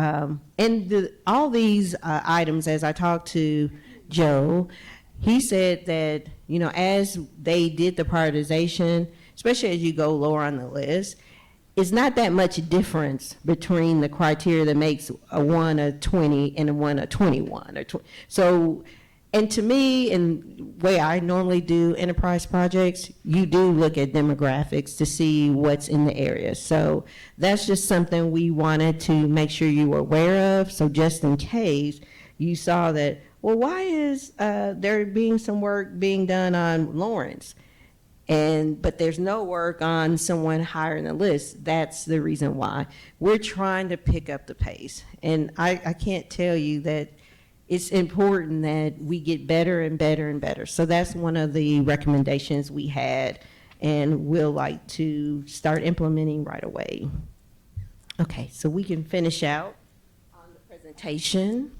all these items, as I talked to Joe, he said that, you know, as they did the prioritization, especially as you go lower on the list, it's not that much difference between the criteria that makes a 1 a 20 and a 1 a 21. So, and to me, in the way I normally do enterprise projects, you do look at demographics to see what's in the area. So that's just something we wanted to make sure you were aware of. So just in case you saw that, well, why is there being some work being done on Lawrence? But there's no work on someone higher in the list. That's the reason why. We're trying to pick up the pace. And I can't tell you that it's important that we get better and better and better. So that's one of the recommendations we had, and we'll like to start implementing right away. Okay, so we can finish out on the presentation.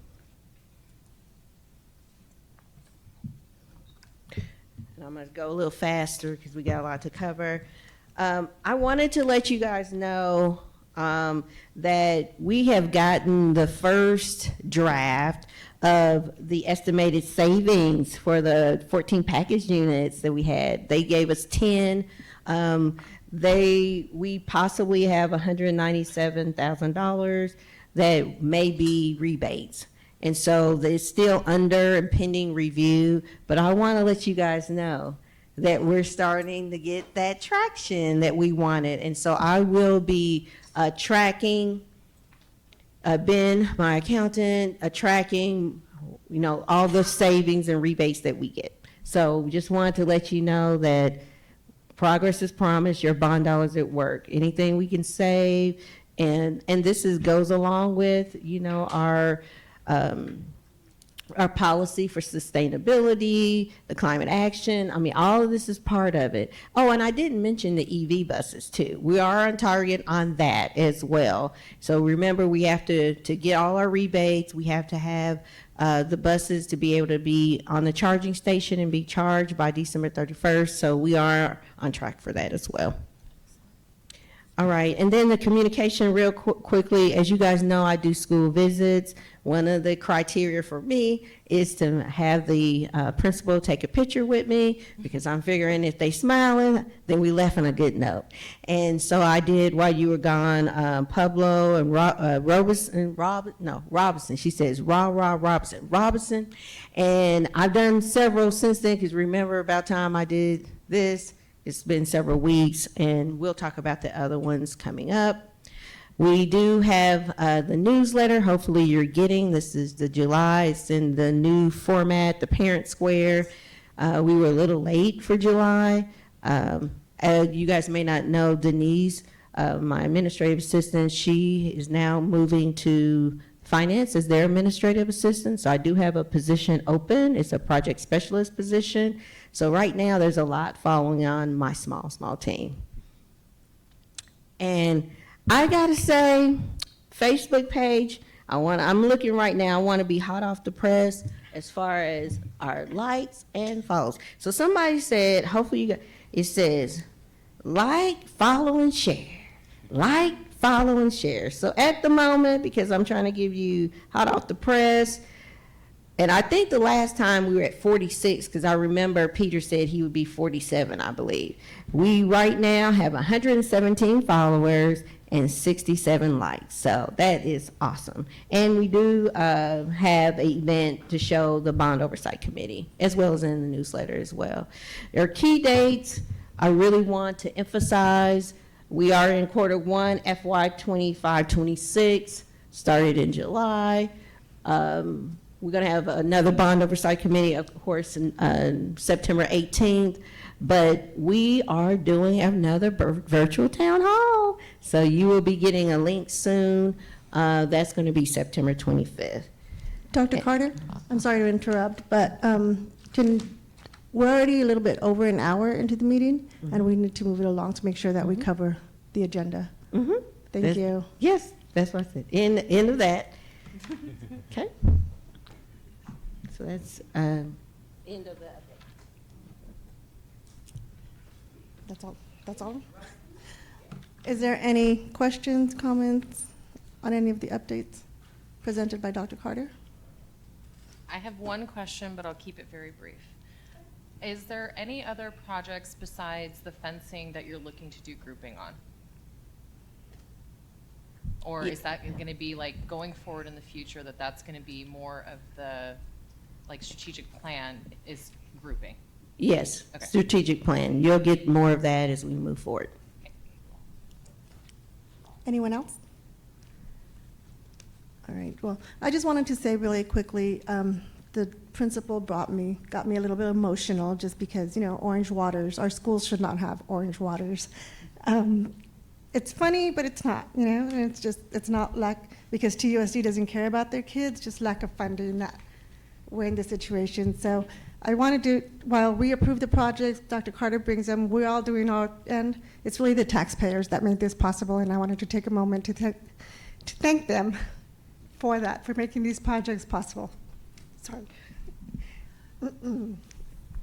And I'm going to go a little faster because we got a lot to cover. I wanted to let you guys know that we have gotten the first draft of the estimated savings for the 14 package units that we had. They gave us 10. We possibly have $197,000 that may be rebates. And so it's still under and pending review, but I want to let you guys know that we're starting to get that traction that we wanted. And so I will be tracking, Ben, my accountant, tracking, you know, all the savings and rebates that we get. So just wanted to let you know that progress is promised, your bond dollars at work. Anything we can save, and this goes along with, you know, our policy for sustainability, the climate action. I mean, all of this is part of it. Oh, and I didn't mention the EV buses too. We are on target on that as well. So remember, we have to get all our rebates. We have to have the buses to be able to be on the charging station and be charged by December 31st. So we are on track for that as well. All right, and then the communication real quickly. As you guys know, I do school visits. One of the criteria for me is to have the principal take a picture with me, because I'm figuring if they smiling, then we left on a good note. And so I did while you were gone, Pablo and Robinson. She says, Robinson. And I've done several since then, because remember about time I did this. It's been several weeks, and we'll talk about the other ones coming up. We do have the newsletter. Hopefully you're getting. This is the July. It's in the new format, the Parent Square. We were a little late for July. You guys may not know Denise, my administrative assistant. She is now moving to finance as their administrative assistant. So I do have a position open. It's a project specialist position. So right now there's a lot following on my small team. And I gotta say, Facebook page, I'm looking right now, I wanna be hot off the press as far as our likes and follows. So somebody said, hopefully it says, like, follow, and share. Like, follow, and share. So at the moment, because I'm trying to give you hot off the press, and I think the last time we were at 46, because I remember Peter said he would be 47, I believe. We right now have 117 followers and 67 likes. So that is awesome. And we do have an event to show the Bond Oversight Committee, as well as in the newsletter as well. There are key dates I really want to emphasize. We are in Q1, FY 25-26, started in July. We're going to have another Bond Oversight Committee, of course, in September 18th. But we are doing another virtual town hall. So you will be getting a link soon. That's going to be September 25th. Dr. Carter, I'm sorry to interrupt, but we're already a little bit over an hour into the meeting, and we need to move it along to make sure that we cover the agenda. Thank you. Yes, that's what I said. End of that. Okay. So that's end of that. That's all? Is there any questions, comments on any of the updates presented by Dr. Carter? I have one question, but I'll keep it very brief. Is there any other projects besides the fencing that you're looking to do grouping on? Or is that going to be like going forward in the future that that's going to be more of the like strategic plan is grouping? Yes, Okay. strategic plan. You'll get more of that as we move forward. Anyone else? All right, well, I just wanted to say really quickly, the principal got me a little bit emotional just because, orange waters, our schools should not have orange waters. It's funny, but it's not, and it's not like, because TUSD doesn't care about their kids, just lack of funding that we're in the situation. So I wanted to, while we approve the projects, Dr. Carter brings them, we're all doing our end. It's really the taxpayers that made this possible, and I wanted to take a moment to thank them for that, for making these projects possible. Sorry. All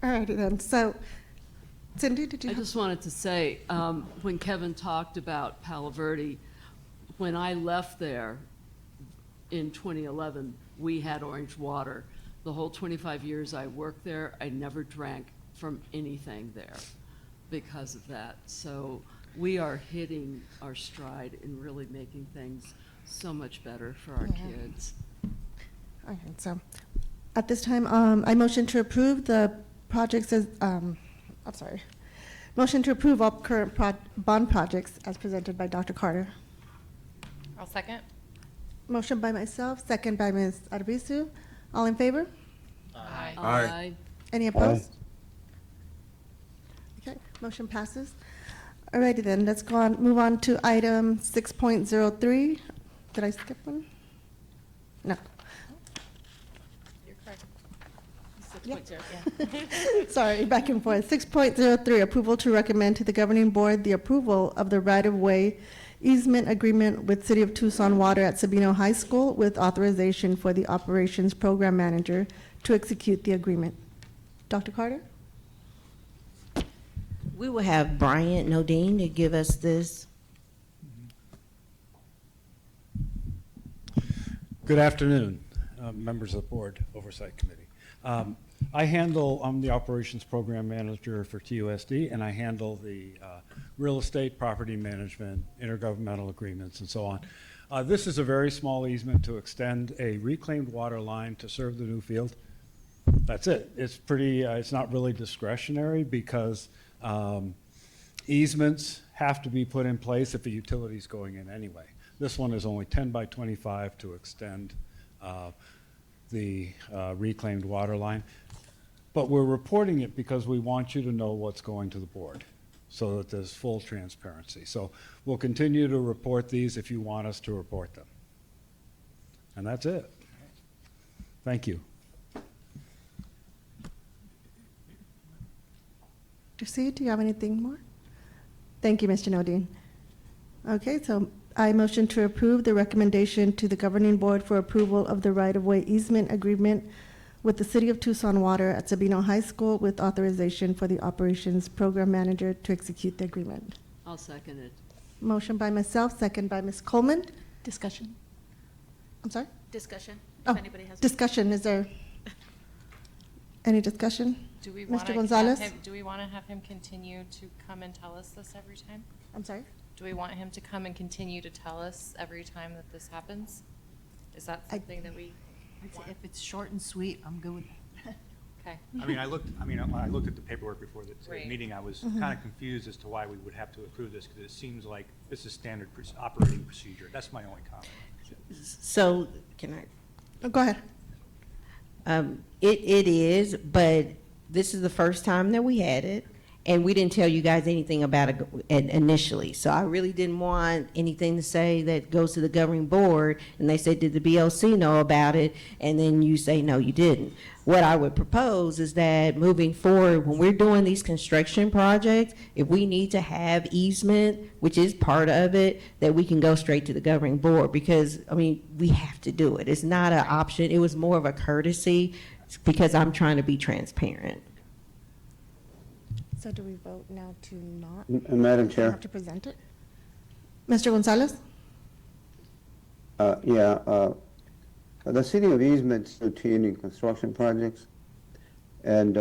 righty then. So, Cindy, did you I just wanted to say, when Kevin talked about Palo Verde, when I left there in 2011, we had orange water. The whole 25 years I worked there, I never drank from anything there because of that. So we are hitting our stride in really making things so much better for our kids. Okay, so at this time, I motion to approve the projects as, motion to approve all current bond projects as presented by Dr. Carter. I'll second. Motion by myself, second by Ms. Arvizu. All in favor? Aye. Aye. Any opposed? Okay, motion passes. All righty then, let's move on to item 6.03. Did I skip one? No. You're correct. Yep. Sorry, back and forth. 6.03, approval to recommend to the governing board the approval of the right-of-way easement agreement with City of Tucson Water at Sabino High School with authorization for the operations program manager to execute the agreement. Dr. Carter? We will have Bryant Nodine to give us this. Good afternoon, members of the Board Oversight Committee. I'm the Operations Program Manager for TUSD, and I handle the real estate, property management, intergovernmental agreements, and so on. This is a very small easement to extend a reclaimed water line to serve the new field. That's it. It's pretty, it's not really discretionary because easements have to be put in place if a utility is going in anyway. This one is only 10 by 25 to extend the reclaimed water line. But we're reporting it because we want you to know what's going to the board so that there's full transparency. So we'll continue to report these if you want us to report them. And that's it. Thank you. Do you have anything more? Thank you, Mr. Nodine. Okay, so I motion to approve the recommendation to the governing board for approval of the right-of-way easement agreement with the City of Tucson Water at Sabino High School with authorization for the operations program manager to execute the agreement. I'll second it. Motion by myself, second by Ms. Coleman. Discussion. I'm sorry? Discussion, Oh, if anybody has. discussion, is there any discussion? Do we Mr. want to Gonzalez? have him continue to come and tell us this every time? I'm sorry? Do we want him to come and continue to tell us every time that this happens? Is that something that we want? If it's short and sweet, I'm good with that. Okay. When I looked at the paperwork before the Right. meeting, I was kind of confused as to why we would have to approve this, because it seems like this is standard operating procedure. That's my only comment. So, can I? Oh, go ahead. It is, but this is the first time that we had it, and we didn't tell you guys anything about it initially. So I really didn't want anything to say that goes to the governing board, and they say, did the BOC know about it? And then you say, no, you didn't. What I would propose is that moving forward, when we're doing these construction projects, if we need to have easement, which is part of it, that we can go straight to the governing board, because, we have to do it. It's not an option. It was more of a courtesy, because I'm trying to be transparent. So do we vote now to not? Madam We Chair, have to present it? Mr. Gonzalez? the city of easements routine in construction projects, and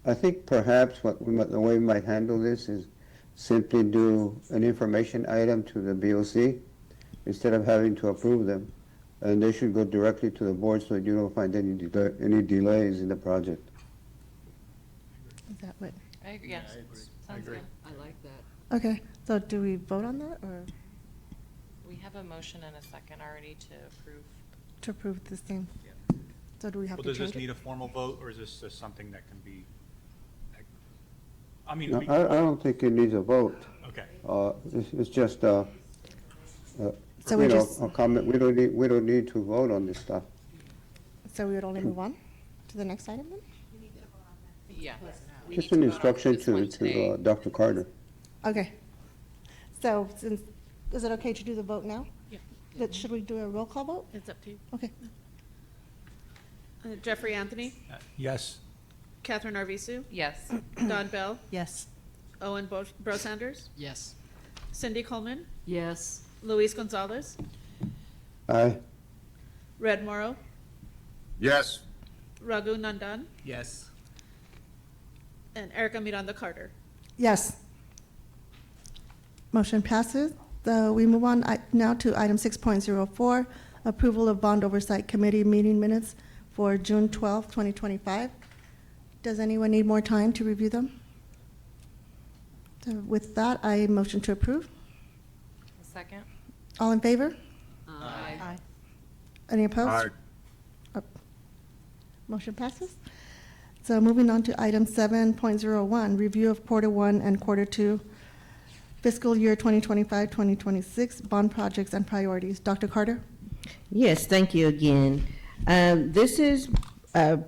I think perhaps the way we might handle this is simply do an information item to the BOC instead of having to approve them, and they should go directly to the board so that you don't find any delays in the project. Is that what? I agree, yes. Sounds good. I like that. Okay, so do we vote on that, or We have a motion and a second already to approve. to approve this thing? So do we have Well, to does change this need it? a formal vote, or is this just something that can be, No, I don't think it needs a vote. okay. It's just, So we just, a comment. We don't need to vote on this stuff. so we would only move on to the next item then? Yeah. We Just need an to vote on instruction this one to today. Dr. Carter. Okay. So since, is it okay to do the vote now? Yeah. Should we do a roll call vote? It's up to you. Okay. Jeffrey Anthony, Yes. Catherine Arvisu, Yes. Don Bell, Yes. Owen Brosanders, Yes. Cindy Coleman, Yes. Luis Gonzalez, Aye. Red Morrow, Yes. Raghu Nandan, Yes. and Erica Miranda Carter. Yes. Motion passes. We move on now to item 6.04, approval of Bond Oversight Committee meeting minutes for June 12, 2025. Does anyone need more time to review them? So with that, I motion to approve. A second? All in favor? Aye. Any opposed? Oh. Motion passes. So moving on to item 7.01, review of quarter one and quarter two fiscal year 2025-2026 bond projects and priorities. Dr. Carter? Yes, thank you again. This is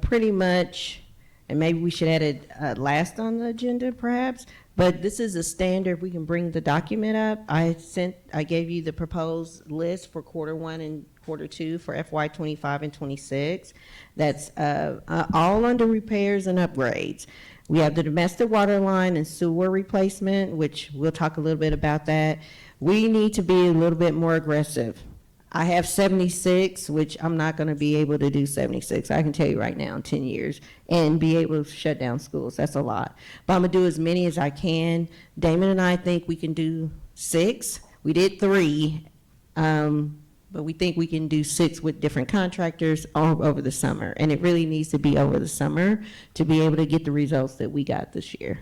pretty much, and maybe we should add it last on the agenda perhaps, but this is a standard. We can bring the document up. I gave you the proposed list for quarter one and quarter two for FY 25 and 26. That's all under repairs and upgrades. We have the domestic water line and sewer replacement, which we'll talk a little bit about that. We need to be a little bit more aggressive. I have 76, which I'm not going to be able to do 76. I can tell you right now in 10 years and be able to shut down schools. That's a lot. But I'm going to do as many as I can. Damon and I think we can do 6. We did 3, but we think we can do 6 with different contractors all over the summer. And it really needs to be over the summer to be able to get the results that we got this year.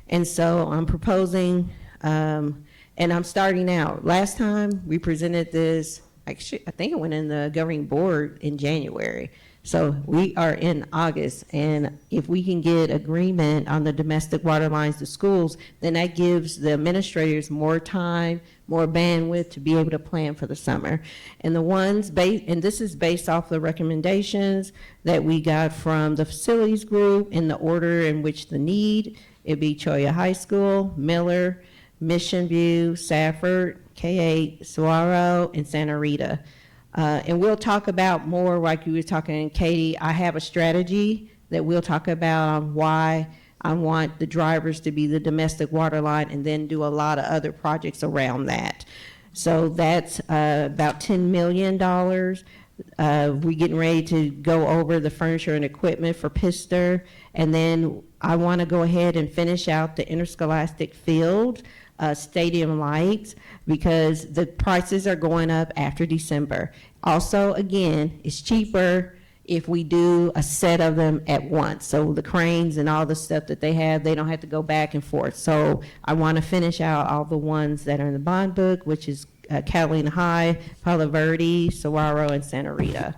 And so I'm proposing, and I'm starting out. Last time we presented this, actually, I think it went in the governing board in January. So we are in August, and if we can get agreement on the domestic water lines to schools, then that gives the administrators more time, more bandwidth to be able to plan for the summer. And the ones and this is based off the recommendations that we got from the facilities group in the order in which the need. It'd be Cholla High School, Miller, Mission View, Safford, K8, Saguaro, and Santa Rita. And we'll talk about more, like you were talking, Katie. I have a strategy that we'll talk about on why I want the drivers to be the domestic water line and then do a lot of other projects around that. So that's about $10 million. We're getting ready to go over the furniture and equipment for Pister. And then I want to go ahead and finish out the interscholastic field, stadium lights, because the prices are going up after December. Also, again, it's cheaper if we do a set of them at once. So the cranes and all the stuff that they have, they don't have to go back and forth. So I want to finish out all the ones that are in the bond book, which is Catalina High, Palo Verde, Saguaro, and Santa Rita.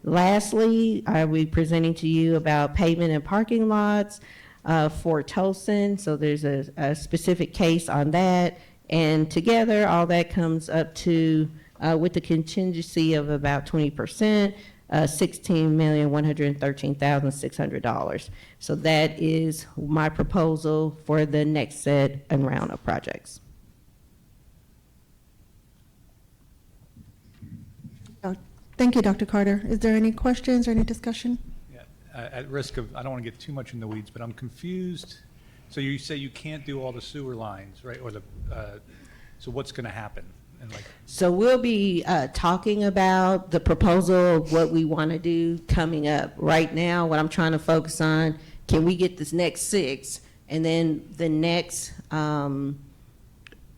Lastly, I will be presenting to you about pavement and parking lots for Tolson. So there's a specific case on that. And together, all that comes up to, with the contingency of about 20%, $16,113,600. So that is my proposal for the next set and round of projects. Thank you, Dr. Carter. Is there any questions or any discussion? Yeah, at risk of, I don't want to get too much in the weeds, but I'm confused. So you say you can't do all the sewer lines, right? Or so what's going to happen? And like, So we'll be talking about the proposal of what we want to do coming up. Right now, what I'm trying to focus on, can we get this next 6? And then the next,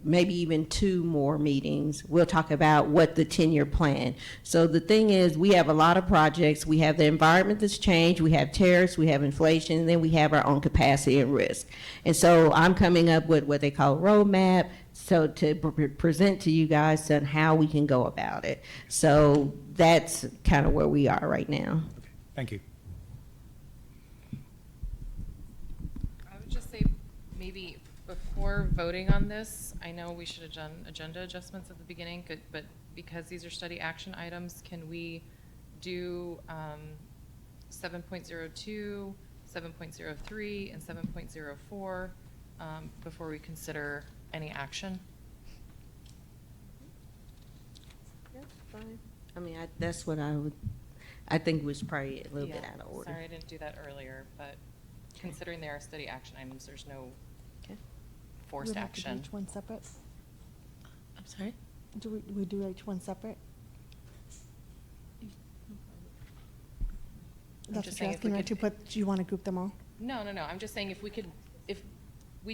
maybe even 2 more meetings, we'll talk about what the 10-year plan. So the thing is, we have a lot of projects. We have the environment that's changed, we have tariffs, we have inflation, and then we have our own capacity and risk. And so I'm coming up with what they call a roadmap, so to present to you guys on how we can go about it. So that's kind of where we are right now. okay, thank you. I would just say maybe before voting on this, I know we should have done agenda adjustments at the beginning, but because these are study action items, can we do 7.02, 7.03, and 7.04 before we consider any action? That's fine. I mean, that's what I think was probably a little bit out of order. Sorry, I didn't do that earlier, but considering they are study action items, there's no Okay. forced We'd have to do action. each one separate? I'm sorry? Do we do each one separate? That's just what you're saying if we asking, right, to could- put, do you want to group them all? No. I'm just saying if we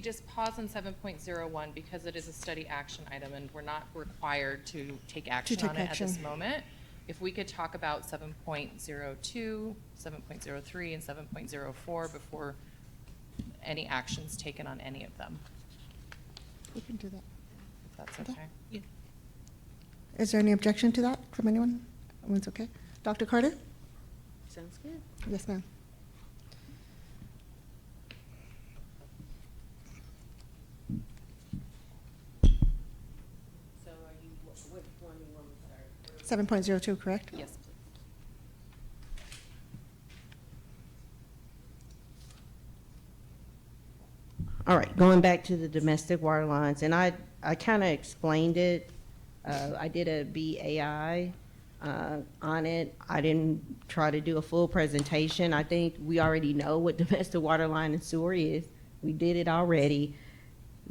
just pause on 7.01 because it is a study action item and we're not required to take action take on it at this action. moment. If we could talk about 7.02, 7.03, and 7.04 before any actions taken on any of them, We can do that. if that's Okay. okay. Is there any objection to that from anyone? Everyone's okay? Dr. Carter? Sounds good. Yes, ma'am. So are you, which one you want to start? 7.02, correct? Yes, please. All right, going back to the domestic water lines, and I kind of explained it. I did a BAI on it. I didn't try to do a full presentation. I think we already know what domestic water line and sewer is. We did it already.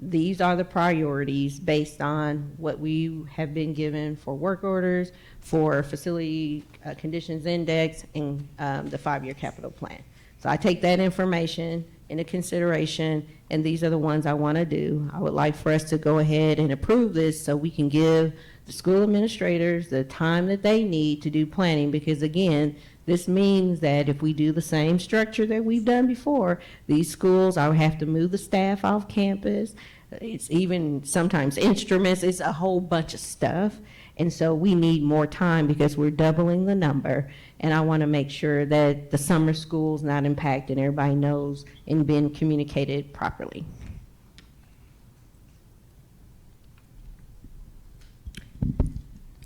These are the priorities based on what we have been given for work orders, for facility conditions index, and the 5-year capital plan. So I take that information into consideration, and these are the ones I want to do. I would like for us to go ahead and approve this so we can give the school administrators the time that they need to do planning, because again, this means that if we do the same structure that we've done before, these schools, I would have to move the staff off campus. It's even sometimes instruments, it's a whole bunch of stuff. And so we need more time because we're doubling the number. And I want to make sure that the summer school's not impacted, everybody knows and been communicated properly.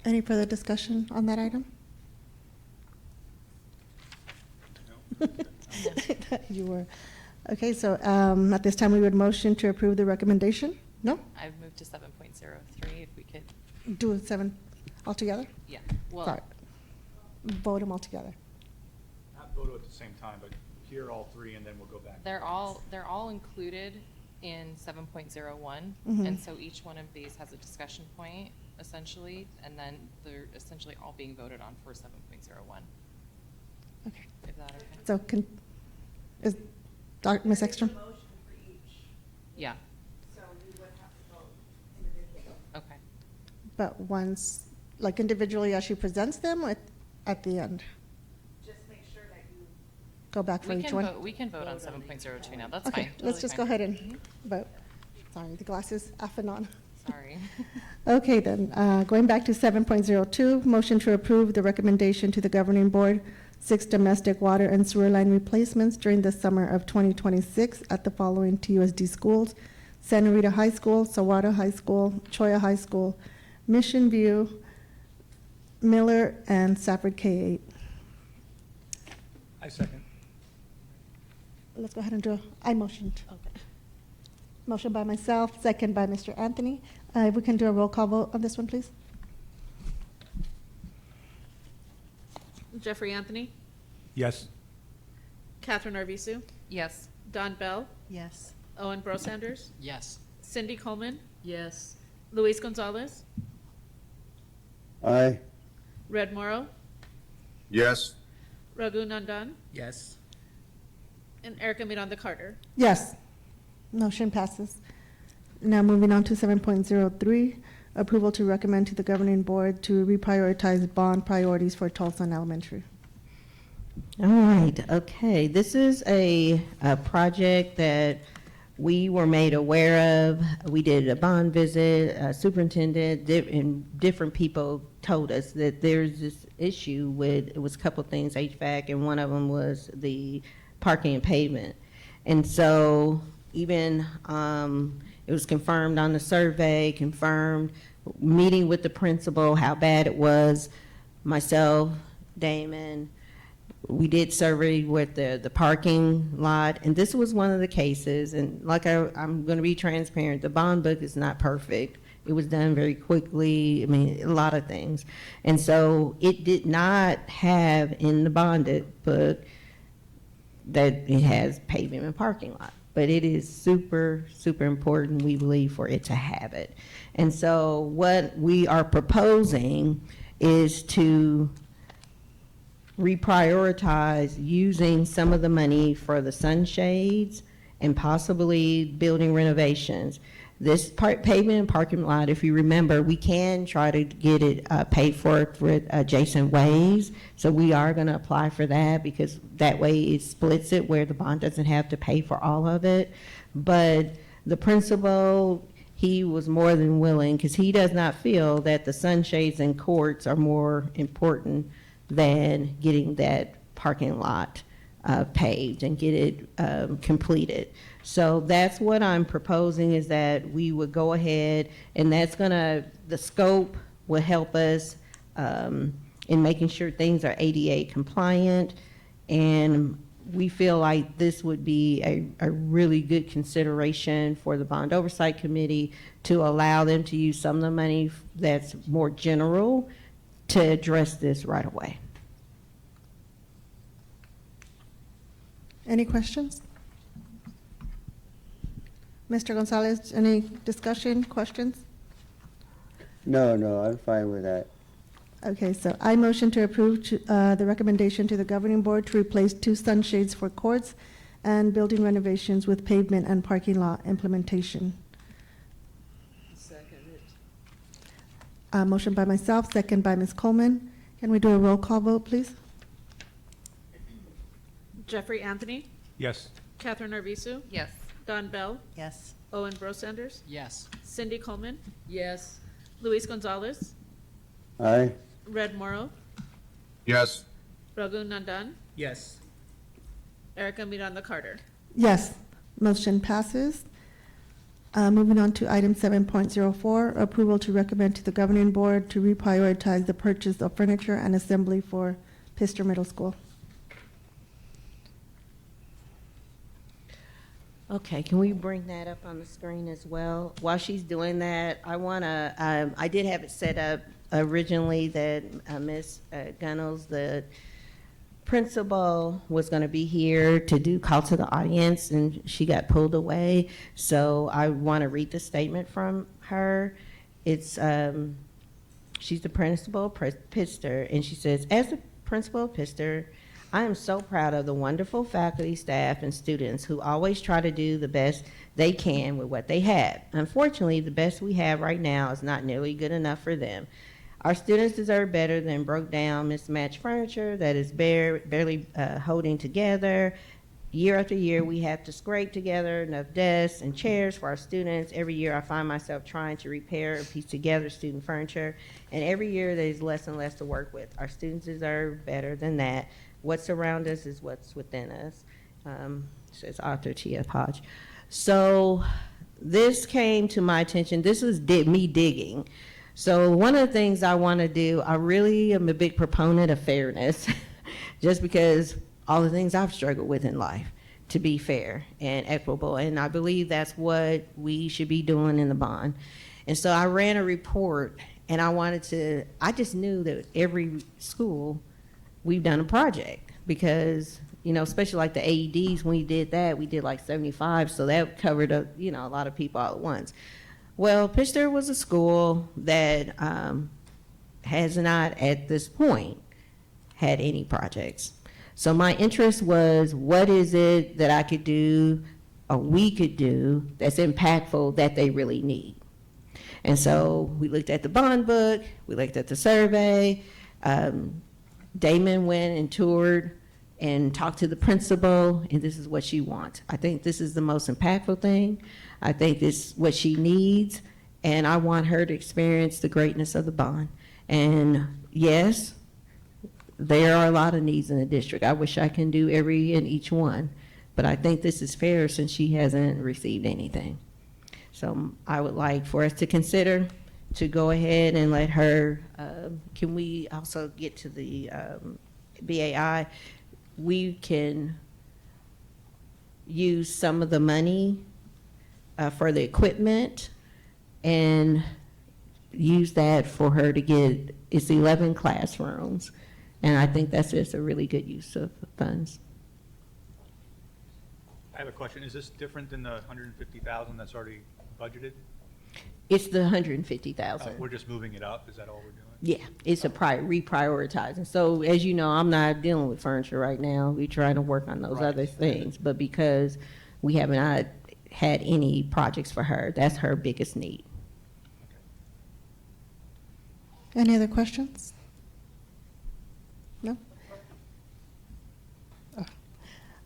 Any further discussion on that item? You were, okay, so at this time, we would motion to approve the recommendation? No? I've moved to 7.03 if we could, Do 7 altogether? well, Sorry. Vote them all together. not vote at the same time, but hear all three and then we'll go back? They're all included in 7.01, Mhm. and so each one of these has a discussion point, essentially, and then they're essentially all being voted on for 7.01. Okay. Is that okay? So is Ms. Ekstrom? Yeah. So we would have to vote individually. Okay. But once, like individually as she presents them, or at the end? Just make sure that you. Go back for each one? We can vote on 7.02 now. That's Okay, fine. let's Totally just fine. go ahead and vote. Sorry, the glasses off and on. Sorry. Okay, then, going back to 7.02, motion to approve the recommendation to the governing board, 6 domestic water and sewer line replacements during the summer of 2026 at the following TUSD schools: Santa Rita High School, Sawada High School, Choya High School, Mission View, Miller, and Safford K-8. I second. Let's go ahead and do, I motioned. Motion by myself, second by Mr. Anthony. If we can do a roll call vote on this one, please. Jeffrey Anthony, Yes. Catherine Arvisu, Yes. Don Bell, Yes. Owen Brosanders, Yes. Cindy Coleman, Yes. Luis Gonzalez, Aye. Red Morrow, Yes. Raghu Nandan, Yes. and Erica Miranda Carter. Yes. Motion passes. Now moving on to 7.03, approval to recommend to the governing board to reprioritize bond priorities for Tulsa Elementary. All right, okay. This is a project that we were made aware of. We did a bond visit, superintendent, and different people told us that there's this issue with, it was a couple things, HVAC, and one of them was the parking and pavement. And so even, it was confirmed on the survey, confirmed, meeting with the principal, how bad it was. Myself, Damon, we did survey with the parking lot, and this was one of the cases, and like I'm gonna be transparent, the bond book is not perfect. It was done very quickly, I mean, a lot of things. And so it did not have in the bonded book that it has pavement and parking lot. But it is super, super important, we believe, for it to have it. And so what we are proposing is to reprioritize using some of the money for the sunshades and possibly building renovations. This pavement and parking lot, if you remember, we can try to get it paid for with adjacent ways. So we are going to apply for that because that way it splits it where the bond doesn't have to pay for all of it. But the principal, he was more than willing because he does not feel that the sunshades and courts are more important than getting that parking lot paved and get it completed. So that's what I'm proposing, is that we would go ahead, and that's gonna, the scope will help us in making sure things are ADA compliant, and we feel like this would be a really good consideration for the Bond Oversight Committee to allow them to use some of the money that's more general to address this right away. Any questions? Mr. Gonzalez, any discussion, questions? No, I'm fine with that. Okay, so I motion to approve the recommendation to the governing board to replace 2 sunshades for courts and building renovations with pavement and parking lot implementation. Second it. Motion by myself, second by Ms. Coleman. Can we do a roll call vote, please? Jeffrey Anthony, Yes. Catherine Arvisu, Yes. Don Bell, Yes. Owen Brosanders, Yes. Cindy Coleman, Yes. Luis Gonzalez, Aye. Red Morrow, Yes. Raghu Nandan, Yes. Erica Miranda Carter. Yes, motion passes. Moving on to item 7.04, approval to recommend to the governing board to reprioritize the purchase of furniture and assembly for Pister Middle School. Okay, can we bring that up on the screen as well? While she's doing that, I want to, I did have it set up originally that Ms. Gunnels, the principal was going to be here to do call to the audience, and she got pulled away. So I want to read the statement from her. It's she's the principal of Pitster, and she says, as the principal of Pitster, I am so proud of the wonderful faculty, staff, and students who always try to do the best they can with what they have. Unfortunately, the best we have right now is not nearly good enough for them. Our students deserve better than broke down, mismatched furniture that is barely holding together. Year after year, we have to scrape together enough desks and chairs for our students. Every year, I find myself trying to repair and piece together student furniture, and every year there's less and less to work with. Our students deserve better than that. What's around us is what's within us, says author T.F. Hodge. So this came to my attention. This was me digging. So one of the things I want to do, I really am a big proponent of fairness, just because all the things I've struggled with in life, to be fair and equitable. And I believe that's what we should be doing in the bond. And so I ran a report, and I just knew that every school, we've done a project, because, especially like the AEDs, when we did that, we did like 75, so that covered a lot of people all at once. Well, Pitster was a school that has not, at this point, had any projects. So my interest was, what is it that I could do, or we could do, that's impactful, that they really need? And so we looked at the bond book, we looked at the survey. Damon went and toured and talked to the principal, and this is what she wants. I think this is the most impactful thing. I think this is what she needs, and I want her to experience the greatness of the bond. And yes, there are a lot of needs in the district. I wish I can do every and each one, but I think this is fair since she hasn't received anything. So I would like for us to consider to go ahead and let her, can we also get to the BAI? We can use some of the money for the equipment and use that for her to get, it's 11 classrooms. And I think that's just a really good use of funds. I have a question. Is this different than the 150,000 that's already budgeted? It's the 150,000. We're just moving it up. Is that all we're doing? Yeah, it's a reprioritizing. So as you know, I'm not dealing with furniture right now. We're trying to work on those other things. But because we have not had any projects for her, that's her biggest need. Any other questions? No? Oh.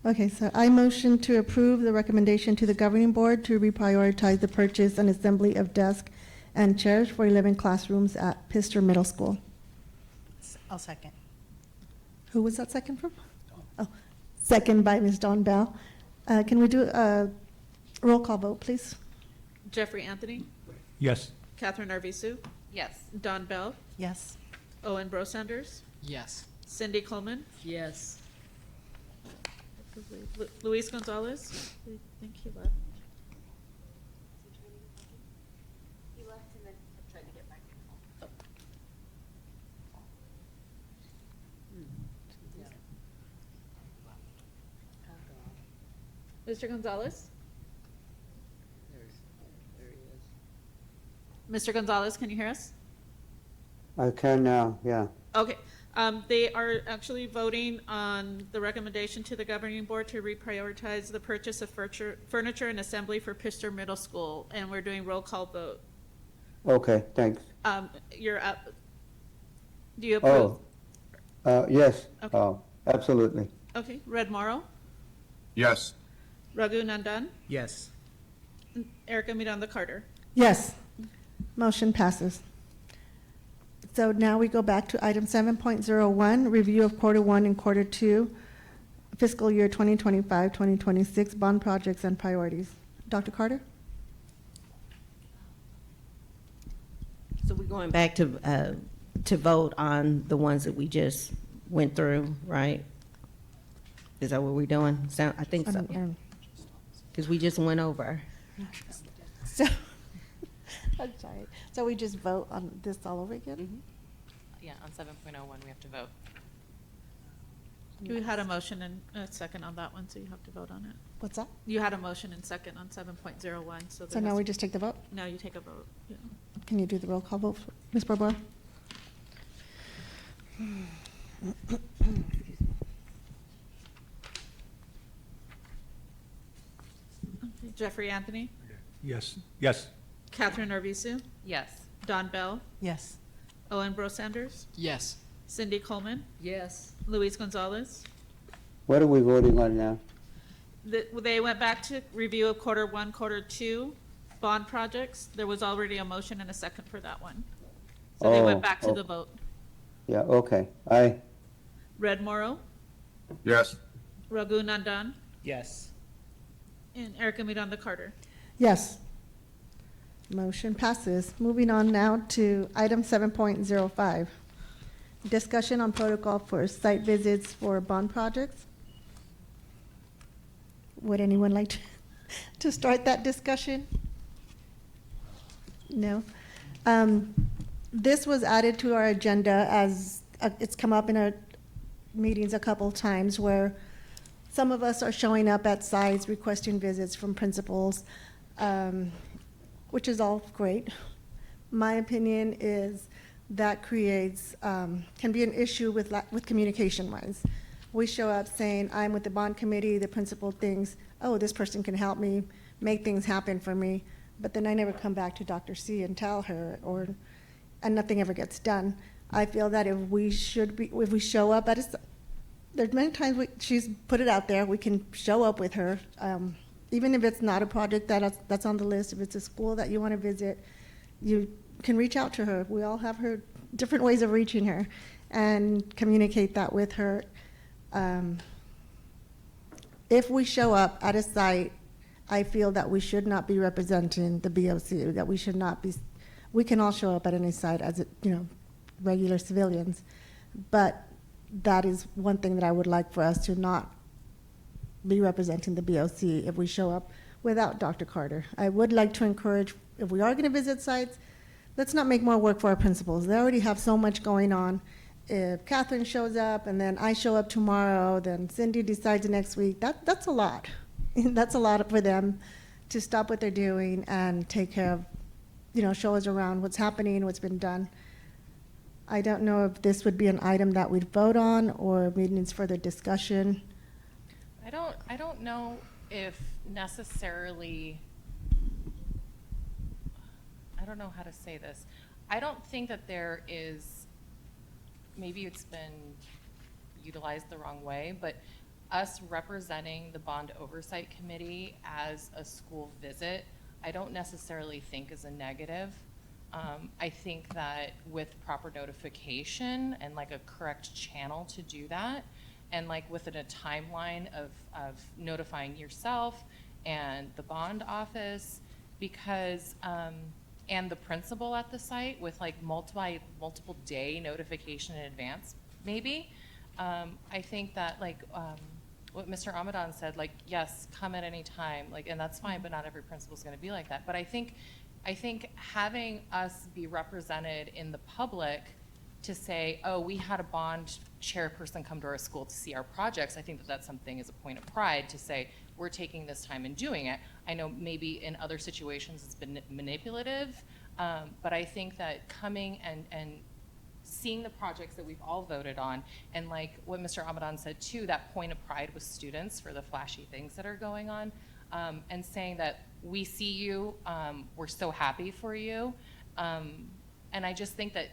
Okay, so I motion to approve the recommendation to the governing board to reprioritize the purchase and assembly of desks and chairs for 11 classrooms at Pitster Middle School. I'll second. Who was that second from? Oh, second by Ms. Dawn Bell. Can we do a roll call vote, please? Jeffrey Anthony, Yes. Catherine Arvizu, Yes. Don Bell, Yes. Owen Brosanders, Yes. Cindy Coleman, Yes. Luis Gonzalez. I think he left. He left and then tried to get back. Mr. Gonzalez? There he is. Mr. Gonzalez, can you hear us? I can now, yeah. Okay. They are actually voting on the recommendation to the governing board to reprioritize the purchase of furniture and assembly for Pitster Middle School, and we're doing roll call vote. Okay, thanks. You're up. Do you approve? Yes, Okay. absolutely. Okay. Red Morrow, Yes. Raghu Nandan, Yes. Erica Miranda Carter. Yes. Motion passes. So now we go back to item 7.01, review of quarter one and quarter two, fiscal year 2025, 2026 bond projects and priorities. Dr. Carter? So we're going back to vote on the ones that we just went through, right? Is that what we're doing? I think so. Because we just went over. So, I'm sorry. So we just vote on this all over again? Yeah, on 7.01, we have to vote. You had a motion and a second on that one, so you have to vote on it. What's that? You had a motion and second on 7.01, so. So now we just take the vote? Now you take a vote, yeah. Can you do the roll call vote, Ms. Barbara? Jeffrey Anthony, Yes, yes. Catherine Arvizu, Yes. Don Bell, Yes. Owen Bro Sanders, Yes. Cindy Coleman, Yes. Luis Gonzalez. What are we voting on now? They went back to review of quarter one, quarter two bond projects. There was already a motion and a second for that one. So they went back to the vote. Yeah, okay. Aye. Red Morrow, Yes. Raghu Nandan, Yes. and Erica Miranda Carter. Yes. Motion passes. Moving on now to item 7.05. Discussion on protocol for site visits for bond projects. Would anyone like to start that discussion? No? This was added to our agenda as it's come up in our meetings a couple times where some of us are showing up at sites requesting visits from principals, which is all great. My opinion is that creates, can be an issue with communication-wise. We show up saying, I'm with the bond committee, the principal thinks, oh, this person can help me, make things happen for me, but then I never come back to Dr. C and tell her, and nothing ever gets done. I feel that if we show up at there's many times she's put it out there, we can show up with her, even if it's not a project that's on the list, if it's a school that you want to visit, you can reach out to her. We all have her different ways of reaching her and communicate that with her. If we show up at a site, I feel that we should not be representing the BOC, that we should not be, we can all show up at any site as, regular civilians, but that is one thing that I would like for us to not be representing the BOC if we show up without Dr. Carter. I would like to encourage, if we are going to visit sites, let's not make more work for our principals. They already have so much going on. If Catherine shows up and then I show up tomorrow, then Cindy decides next week, that's a lot. That's a lot for them to stop what they're doing and take care of, show us around what's happening, what's been done. I don't know if this would be an item that we'd vote on or needs further discussion. I don't know if necessarily, I don't know how to say this. I don't think that there is, maybe it's been utilized the wrong way, but us representing the Bond Oversight Committee as a school visit, I don't necessarily think is a negative. I think that with proper notification and like a correct channel to do that, and like within a timeline of notifying yourself and the bond office, because and the principal at the site with like multiple day notification in advance, maybe. I think that like what Mr. Amadan said, like, yes, come at any time, like, and that's fine, but not every principal is going to be like that. But I think having us be represented in the public to say, oh, we had a bond chairperson come to our school to see our projects, I think that that's something as a point of pride to say, we're taking this time and doing it. I know maybe in other situations it's been manipulative, but I think that coming and seeing the projects that we've all voted on, and like what Mr. Amadan said too, that point of pride with students for the flashy things that are going on, and saying that we see you, we're so happy for you, and I just think that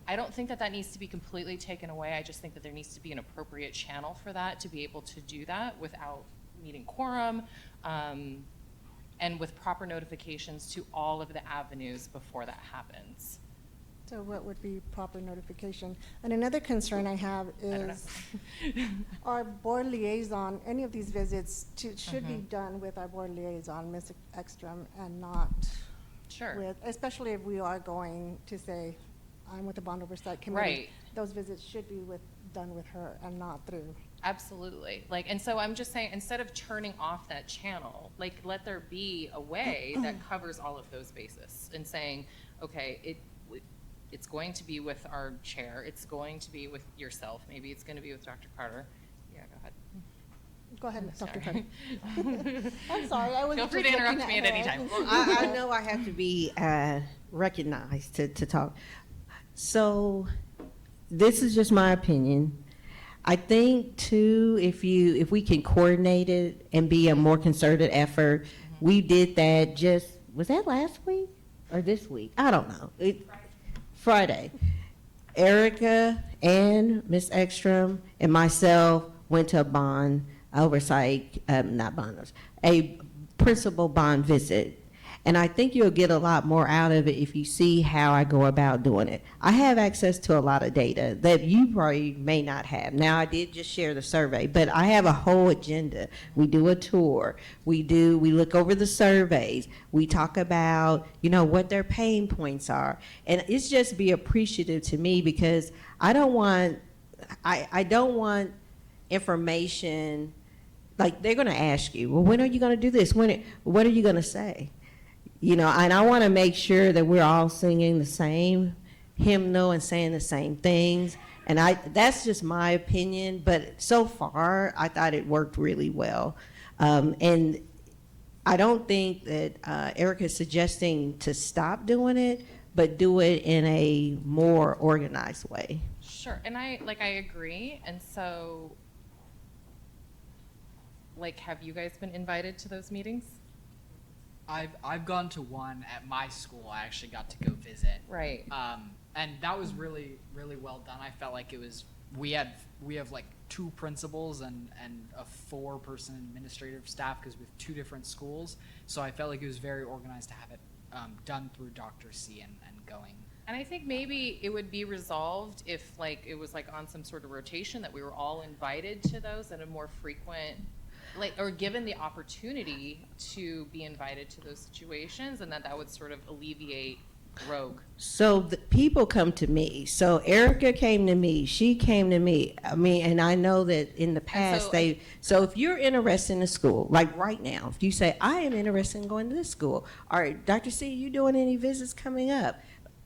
I don't think that needs to be completely taken away. I just think that there needs to be an appropriate channel for that to be able to do that without meeting quorum, and with proper notifications to all of the avenues before that happens. So what would be proper notification? And another concern I have is our board liaison, any of these visits should be done with our board liaison, Ms. Ekstrom, and not with, especially if we are going to say, I'm with the Bond Oversight Committee. Right. Those visits should be done with her and not through. Absolutely. Like, and so I'm just saying, instead of turning off that channel, like, let there be a way that covers all of those bases and saying, okay, It's going to be with our chair. It's going to be with yourself. Maybe it's going to be with Dr. Carter. Yeah, go ahead. Go ahead, Dr. Sorry. Carter. I'm sorry, I was Feel just free to looking interrupt me at any her. time. Well, I know I have to be recognized to talk. So this is just my opinion. I think too, if we can coordinate it and be a more concerted effort, we did that was that last week or this week? I don't know. Friday. Erica and Miss Ekstrom and myself went to a a principal bond visit. And I think you'll get a lot more out of it if you see how I go about doing it. I have access to a lot of data that you probably may not have. Now, I did just share the survey, but I have a whole agenda. We do a tour. We look over the surveys. We talk about, what their pain points are. And it's just be appreciative to me because I don't want information, like they're going to ask you, well, when are you going to do this? What are you going to say? And I want to make sure that we're all singing the same hymnal and saying the same things. And that's just my opinion, but so far, I thought it worked really well. And I don't think that Erica's suggesting to stop doing it, but do it in a more organized way. Sure, and I agree. And so, have you guys been invited to those meetings? I've gone to one at my school. I actually got to go visit. Right. And that was really, really well done. I felt like we have like 2 principals and a 4-person administrative staff because we have 2 different schools. So I felt like it was very organized to have it done through Dr. C and going. And I think maybe it would be resolved if it was on some sort of rotation that we were all invited to those at a more frequent, or given the opportunity to be invited to those situations, and that would sort of alleviate rogue. So the people come to me. So Erica came to me. She came to me. And I know that in the past so if you're interested in a school, like right now, if you say, I am interested in going to this school, all right, Dr. C, you doing any visits coming up?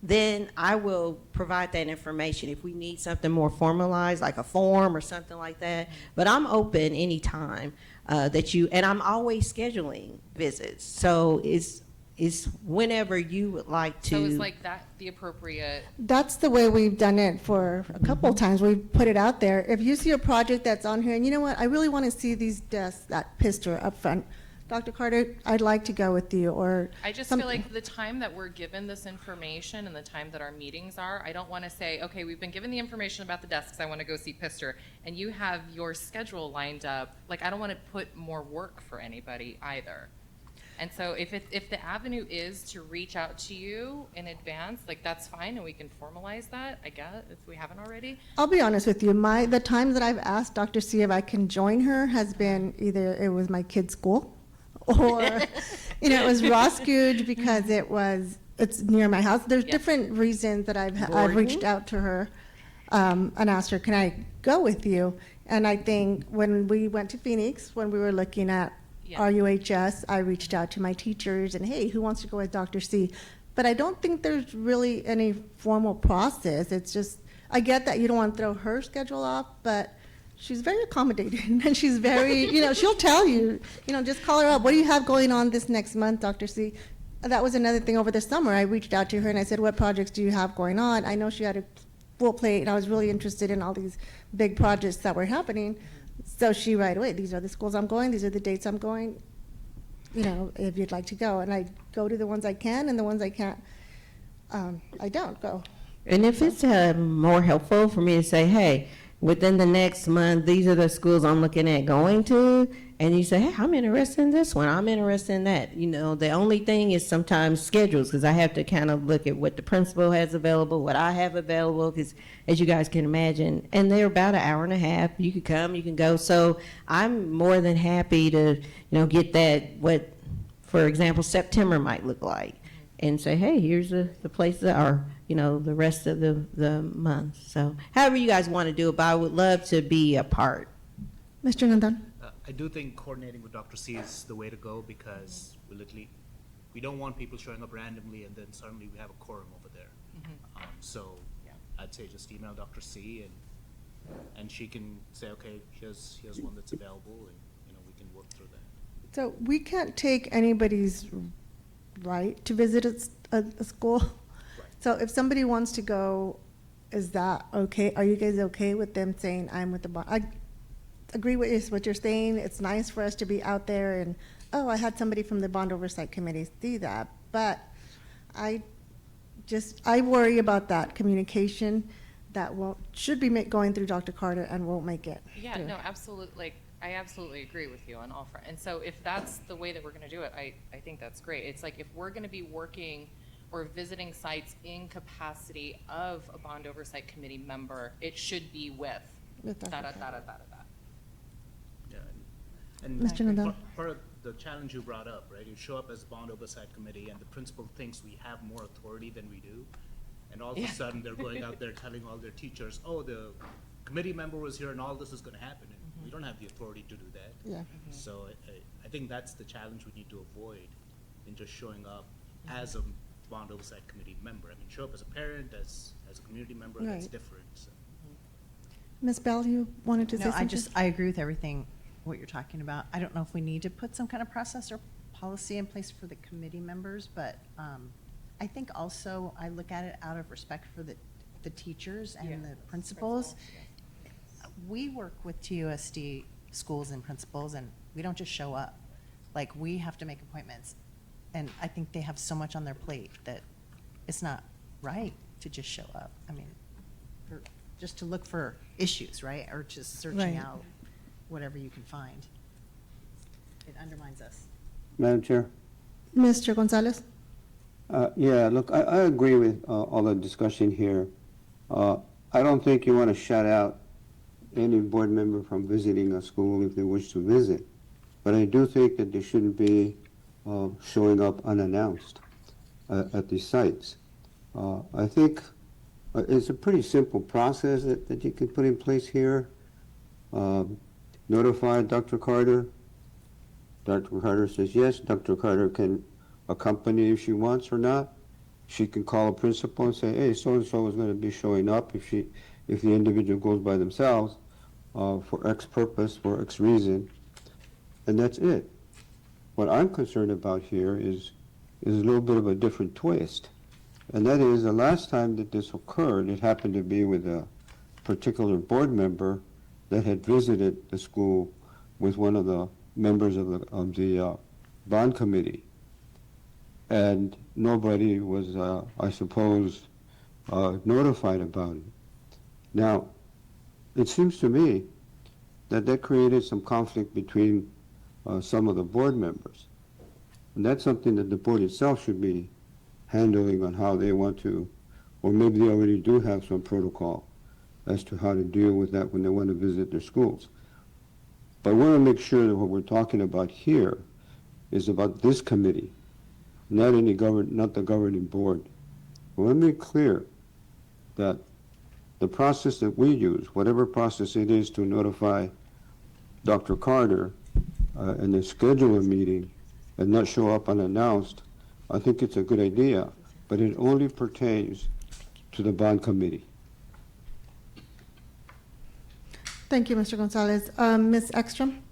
Then I will provide that information if we need something more formalized, like a form or something like that. But I'm open anytime and I'm always scheduling visits. So it's whenever you would like to. So it's that the appropriate. That's the way we've done it for a couple of times. We've put it out there. If you see a project that's on here, and you know what, I really want to see these desks at Pistor up front. Dr. Carter, I'd like to go with you, or I just feel like the time that we're given this information and the time that our meetings are, I don't want to say, okay, we've been given the information about the desks, I want to go see Pistor, and you have your schedule lined up. I don't want to put more work for anybody either. And so if the avenue is to reach out to you in advance, that's fine, and we can formalize that, I guess, if we haven't already. I'll be honest with you. The times that I've asked Dr. C if I can join her has been either it was my kid's school, or it was Roscoe because it's near my house. There's different reasons that I've reached out to her and asked her, can I go with you? And I think when we went to Phoenix, when we were looking at RUHS, I reached out to my teachers and, hey, who wants to go with Dr. C? But I don't think there's really any formal process. It's just, I get that you don't want to throw her schedule off, but she's very accommodating, and she's very, she'll tell you, just call her up. What do you have going on this next month, Dr. C? That was another thing over the summer. I reached out to her and I said, what projects do you have going on? I know she had a full plate, and I was really interested in all these big projects that were happening. So she right away, these are the schools I'm going, these are the dates I'm going, if you'd like to go. And I go to the ones I can, and the ones I can't, I don't go. And if it's more helpful for me to say, hey, within the next month, these are the schools I'm looking at going to, and you say, hey, I'm interested in this one, I'm interested in that. The only thing is sometimes schedules, because I have to kind of look at what the principal has available, what I have available, because as you guys can imagine, and they're about an hour and a half. You can come, you can go. So I'm more than happy to, get that, what, for example, September might look like, and say, hey, here's the places that are, the rest of the month. So however you guys want to do it, but I would love to be a part. Mr. Nandan? I do think coordinating with Dr. C is the way to go, because we don't want people showing up randomly and then suddenly we have a quorum over there. So I'd say just email Dr. C and she can say, okay, here's one that's available, and we can work through that. So we can't take anybody's right to visit a school. So if somebody wants to go, is that okay? Are you guys okay with them saying, I'm with the bond? I agree with what you're saying. It's nice for us to be out there and, oh, I had somebody from the Bond Oversight Committee see that. But I worry about that communication that should be going through Dr. Carter and won't make it. Yeah, through. no, absolutely. Like, I absolutely agree with you on all fronts. And so if that's the way that we're going to do it, I think that's great. It's like if we're going to be working or visiting sites in capacity of a bond oversight committee member, it should be with da-da-da-da-da-da. Yeah, and Mr. Nadal. part of the challenge you brought up, right? You show up as bond oversight committee, and the principal thinks we have more authority than we do, and all of a sudden they're going out there telling all their teachers, "Oh, the committee member was here, and all this is going to happen." And we don't have the authority to do that. Yeah. So I think that's the challenge we need to avoid in just showing up as a bond oversight committee member. I mean, show up as a parent, as a community member, that's Right. different. So. Ms. Bell, you wanted to say No, something? I agree with everything, what you're talking about. I don't know if we need to put some kind of process or policy in place for the committee members, but I think also I look at it out of respect for the teachers and the principals. We work with TUSD schools and principals, and we don't just show up. Like, we have to make appointments. And I think they have so much on their plate that it's not right to just show up. I mean, just to look for issues, right? Or just searching Right. out whatever you can find. It undermines us. Madam Chair? Mr. Gonzalez? Yeah, look, I agree with all the discussion here. I don't think you want to shut out any board member from visiting a school if they wish to visit. But I do think that they shouldn't be showing up unannounced at these sites. I think it's a pretty simple process that you can put in place here. Notify Dr. Carter. Dr. Carter says yes. Dr. Carter can accompany if she wants or not. She can call a principal and say, hey, so-and-so is going to be showing up if the individual goes by themselves for X purpose, for X reason, and that's it. What I'm concerned about here is a little bit of a different twist, and that is the last time that this occurred, it happened to be with a particular board member that had visited the school with one of the members of the bond committee, and nobody was, I suppose, notified about it. Now, it seems to me that created some conflict between some of the board members. And that's something that the board itself should be handling on how they want to, or maybe they already do have some protocol as to how to deal with that when they want to visit their schools. But I want to make sure that what we're talking about here is about this committee, not the governing board. I want to make clear that the process that we use, whatever process it is to notify Dr. Carter and then schedule a meeting and not show up unannounced, I think it's a good idea, but it only pertains to the bond committee. Thank you, Mr. Gonzalez. Ms. Ekstrom?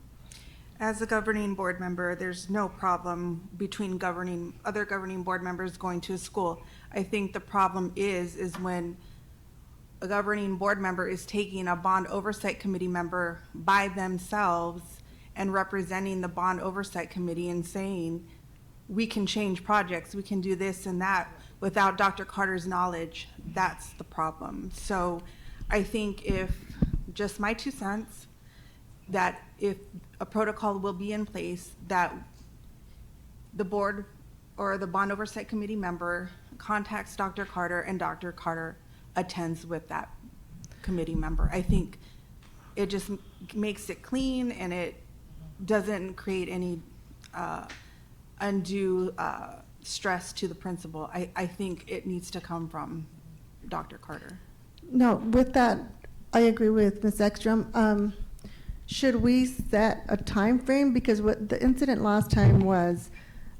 As a governing board member, there's no problem between other governing board members going to a school. I think the problem is when a governing board member is taking a bond oversight committee member by themselves and representing the bond oversight committee and saying, we can change projects, we can do this and that without Dr. Carter's knowledge. That's the problem. So I think if, just my 2 cents, that if a protocol will be in place that the board or the bond oversight committee member contacts Dr. Carter and Dr. Carter attends with that committee member. I think it just makes it clean and it doesn't create any undue stress to the principal. I think it needs to come from Dr. Carter. No, with that, I agree with Ms. Ekstrom. Should we set a time frame? Because what the incident last time was,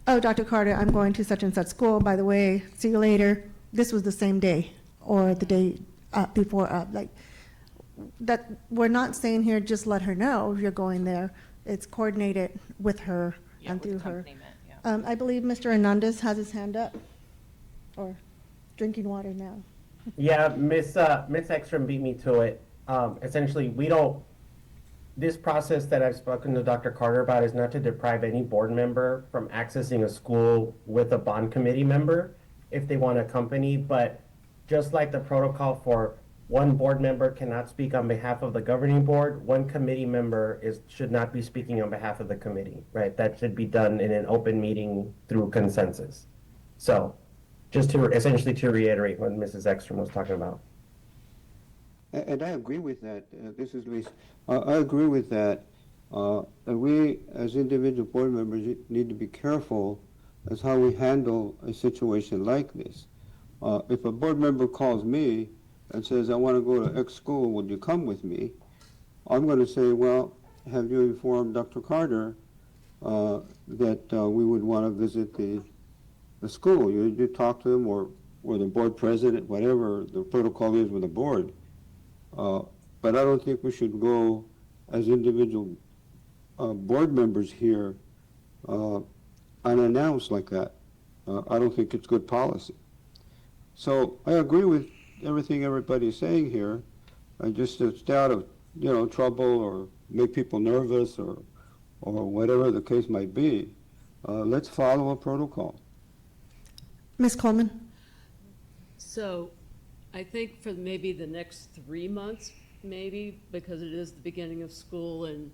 oh, Dr. Carter, I'm going to such and such school, by the way, see you later. this was the same day or the day before, like, that, we're not saying here, just let her know you're going there. It's coordinated with her Yeah, and with through her. accompaniment, yeah. I believe Mr. Hernandez has his hand up, or drinking water now. Yeah, Miss Ekstrom beat me to it. Essentially, we don't, this process that I've spoken to Dr. Carter about is not to deprive any board member from accessing a school with a bond committee member if they want to accompany, but just like the protocol for one board member cannot speak on behalf of the governing board, one committee member should not be speaking on behalf of the committee, right? That should be done in an open meeting through consensus. So, just to essentially to reiterate what Mrs. Ekstrom was talking about. And I agree with that. This is Luis. I agree with that. And we, as individual board members, need to be careful as how we handle a situation like this. If a board member calls me and says, I want to go to X school, would you come with me? I'm going to say, well, have you informed Dr. Carter that we would want to visit the school? You talk to them, or the board president, whatever the protocol is with the board. But I don't think we should go as individual board members here unannounced like that. I don't think it's good policy. So I agree with everything everybody's saying here. I just stay out of trouble or make people nervous or whatever the case might be. Let's follow a protocol. Ms. Coleman? So I think for maybe the next 3 months, maybe, because it is the beginning of school and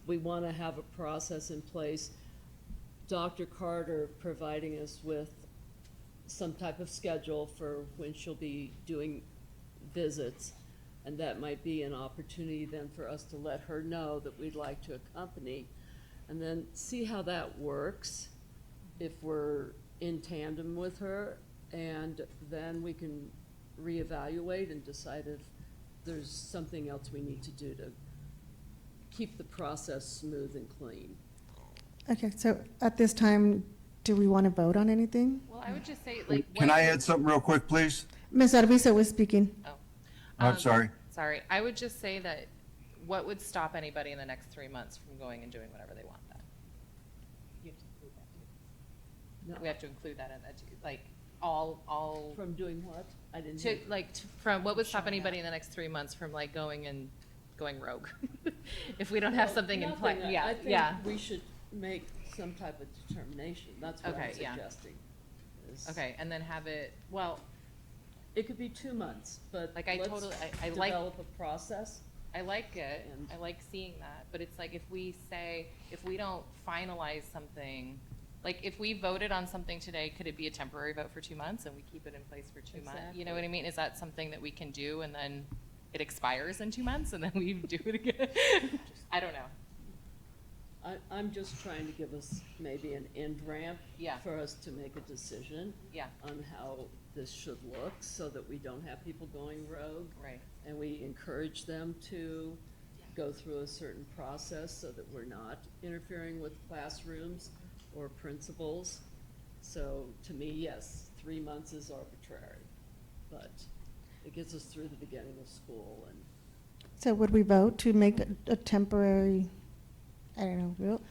we want to have a process in place, Dr. Carter providing us with some type of schedule for when she'll be doing visits. And that might be an opportunity then for us to let her know that we'd like to accompany, and then see how that works, if we're in tandem with her, and then we can reevaluate and decide if there's something else we need to do to keep the process smooth and clean. Okay, so at this time, do we want to vote on anything? Well, I would just say, like. Can I add something real quick, please? Ms. Arvizo was speaking. Oh. I'm sorry. Sorry, I would just say that what would stop anybody in the next 3 months from going and doing whatever they want then? You have to include that too. No. We have to include that in that too, like, all. From doing what? I didn't To, hear. like, from, what would stop anybody in the next 3 months from like going rogue? If we don't have something in place, Nothing. yeah, I think yeah. we should make some type of determination. That's what Okay, I'm yeah. suggesting. is- Okay, and then have it, well, It could be 2 months, but Like, I let's totally- I like- develop a process. I like it, And- I like seeing that, but it's like if we say, if we don't finalize something, like if we voted on something today, could it be a temporary vote for 2 months and we keep it in place for 2 months? You know what I mean? Is that something that we can do and then it expires in 2 months and then we do it again? I don't know. I'm just trying to give us maybe an end ramp. Yeah. For us to make a decision. Yeah. On how this should look, so that we don't have people going rogue. Right. And we encourage them to go through a certain process so that we're not interfering with classrooms or principals. So to me, yes, 3 months is arbitrary, but it gets us through the beginning of school and. So would we vote to make a temporary, I don't know, real?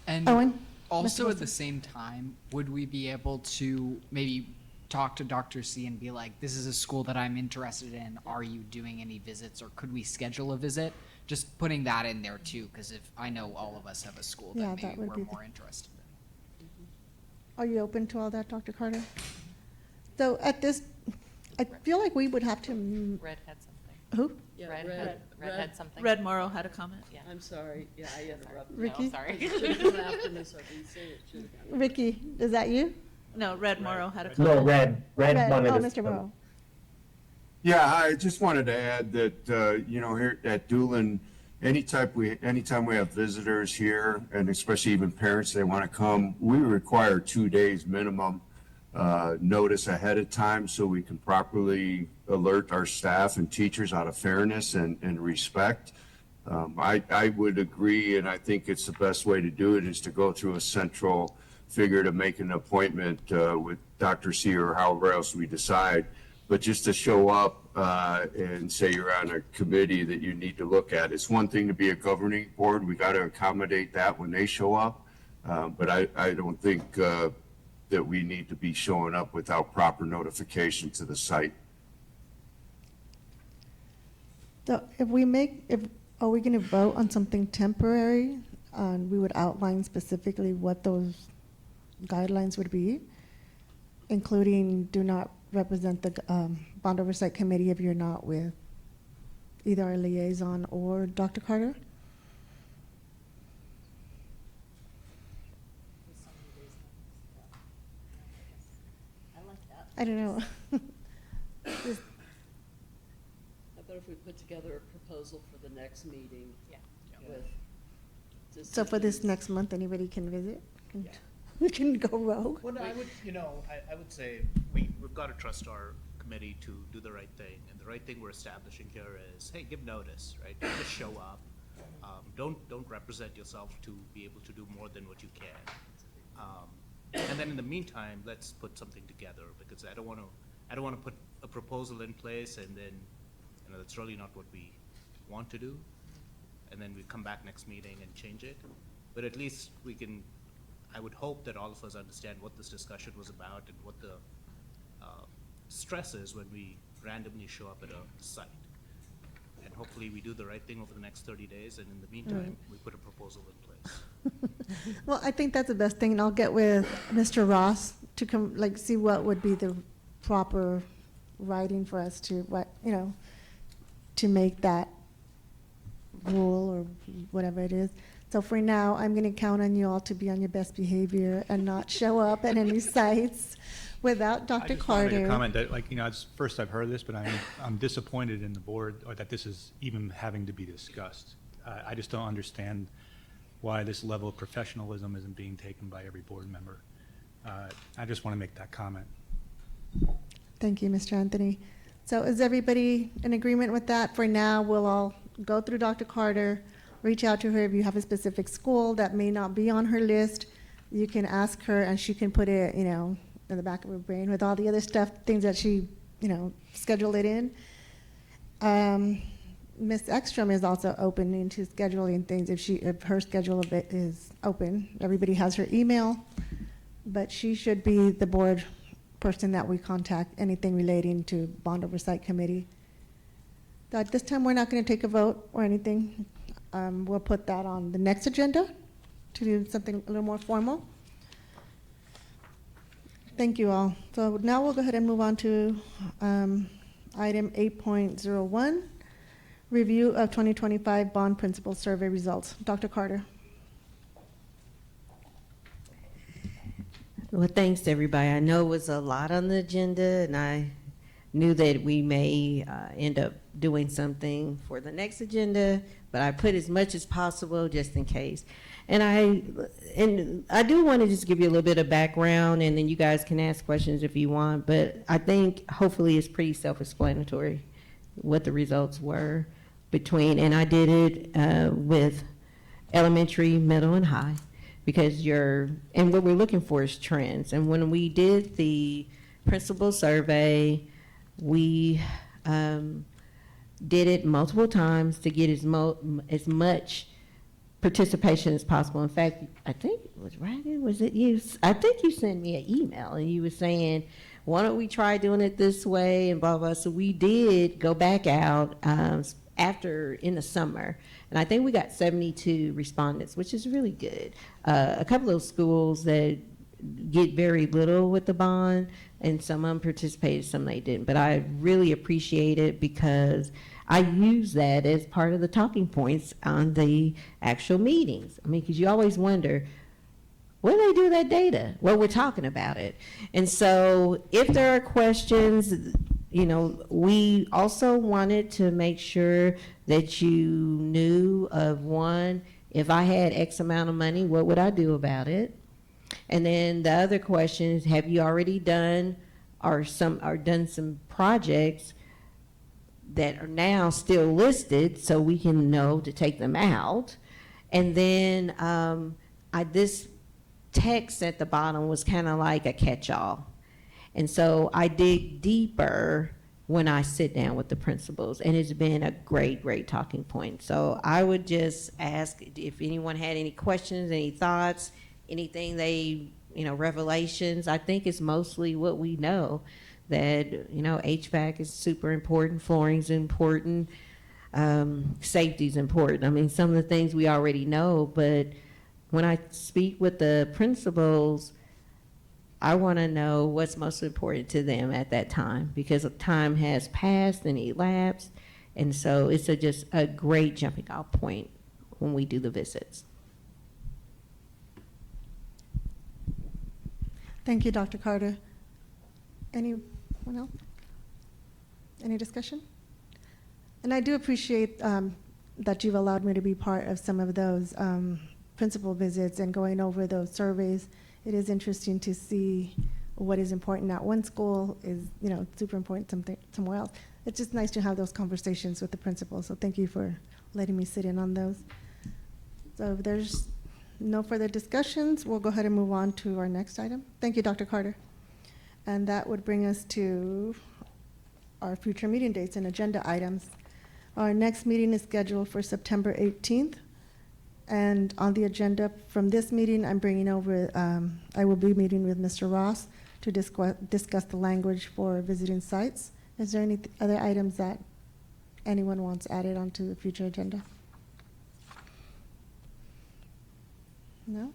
And Owen? also Mr. at the same time, would we be able to maybe talk to Dr. C and be like, this is a school that I'm interested in. Are you doing any visits, or could we schedule a visit? Just putting that in there too, because if I know all of us have a school Yeah, that that maybe would we're be the- more interested in. Are you open to all that, Dr. Carter? So at this, I feel like we would have to, Red had something. who? Yeah, Red had something. Red Morrow had a comment. Yeah. I'm sorry, yeah, I interrupted. Ricky? No, sorry. It should have come after Ms. Arvizo, it should have come. Ricky, is that you? No, Red Morrow had a comment. No, Red wanted Oh, to. Mr. Morrow. Yeah, I just wanted to add that, here at Doolin, anytime we have visitors here, and especially even parents, they want to come, we require 2 days minimum notice ahead of time so we can properly alert our staff and teachers out of fairness and respect. I would agree, and I think it's the best way to do it is to go through a central figure to make an appointment with Dr. C or however else we decide. But just to show up and say you're on a committee that you need to look at. It's one thing to be a governing board. We got to accommodate that when they show up. But I don't think that we need to be showing up without proper notification to the site. So if are we going to vote on something temporary? We would outline specifically what those guidelines would be, including do not represent the Bond Oversight Committee if you're not with either our liaison or Dr. Carter? I don't know. How about if we put together a proposal for the next meeting? Yeah. With So for this next month, anybody can visit? We can go rogue? Well, no, I would say we've got to trust our committee to do the right thing. And the right thing we're establishing here is, hey, give notice, right? Don't just show up. Don't represent yourself to be able to do more than what you can. And then in the meantime, let's put something together, because I don't want to put a proposal in place and then, that's really not what we want to do. And then we come back next meeting and change it. But at least I would hope that all of us understand what this discussion was about and what the stress is when we randomly show up at a site. And hopefully we do the right thing over the next 30 days, and in the meantime, we put a proposal in place. Well, I think that's the best thing, and I'll get with Mr. Ross to see what would be the proper writing for us to to make that rule or whatever it is. So for now, I'm going to count on you all to be on your best behavior and not show up at any sites without Dr. I just want to Carter. make a comment that, it's first I've heard this, but I'm disappointed in the board, or that this is even having to be discussed. I just don't understand why this level of professionalism isn't being taken by every board member. I just want to make that comment. Thank you, Mr. Anthony. So is everybody in agreement with that? For now, we'll all go through Dr. Carter, reach out to her. If you have a specific school that may not be on her list, you can ask her, and she can put it, in the back of her brain with all the other stuff, things that she, scheduled it in. Ms. Ekstrom is also open into scheduling things if her schedule of it is open. Everybody has her email, but she should be the board person that we contact, anything relating to Bond Oversight Committee. So at this time, we're not going to take a vote or anything. We'll put that on the next agenda to do something a little more formal. Thank you all. So now we'll go ahead and move on to item 8.01, review of 2025 bond principal survey results. Dr. Carter. Well, thanks to everybody. I know it was a lot on the agenda, and I knew that we may end up doing something for the next agenda, but I put as much as possible just in case. And I do want to just give you a little bit of background, and then you guys can ask questions if you want, but I think hopefully it's pretty self-explanatory what the results were and I did it with elementary, middle, and high, because and what we're looking for is trends. And when we did the principal survey, we did it multiple times to get as much participation as possible. In fact, I think it was Ryan, was it you? I think you sent me an email and you were saying, why don't we try doing it this way and blah, blah. So we did go back out in the summer, and I think we got 72 respondents, which is really good. A couple of schools that get very little with the bond, and some of them participated, some they didn't. But I really appreciate it because I use that as part of the talking points on the actual meetings. I mean, because you always wonder, where do they do that data? Well, we're talking about it. And so if there are questions, we also wanted to make sure that you knew of one, if I had X amount of money, what would I do about it? And then the other question is, have you already done some projects that are now still listed so we can know to take them out? And then this text at the bottom was kind of like a catch-all. And so I dig deeper when I sit down with the principals, and it's been a great, great talking point. So I would just ask if anyone had any questions, any thoughts, anything they, revelations. I think it's mostly what we know, that, HVAC is super important, flooring's important, safety's important. I mean, some of the things we already know, but when I speak with the principals, I want to know what's most important to them at that time, because time has passed and elapsed, and so it's just a great jumping off point when we do the visits. Thank you, Dr. Carter. Anyone else? Any discussion? And I do appreciate that you've allowed me to be part of some of those principal visits and going over those surveys. It is interesting to see what is important at one school is, super important somewhere else. It's just nice to have those conversations with the principals. So thank you for letting me sit in on those. So if there's no further discussions, we'll go ahead and move on to our next item. Thank you, Dr. Carter. And that would bring us to our future meeting dates and agenda items. Our next meeting is scheduled for September 18th. And on the agenda from this meeting, I'm bringing over, I will be meeting with Mr. Ross to discuss the language for visiting sites. Is there any other items that anyone wants added onto the future agenda? No?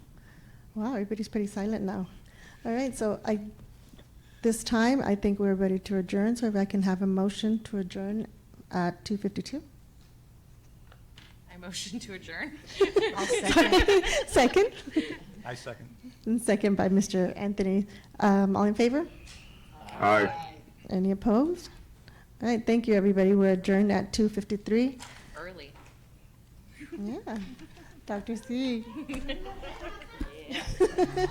Wow, everybody's pretty silent now. All right, so this time, I think we're ready to adjourn. So if I can have a motion to adjourn at 2:52. Motion to adjourn. I'll second. Second? I second. And second by Mr. Anthony. All in favor? Aye. Any opposed? All right, thank you, everybody. We're adjourned at 2:53. Early. Yeah, Dr. C. Yeah.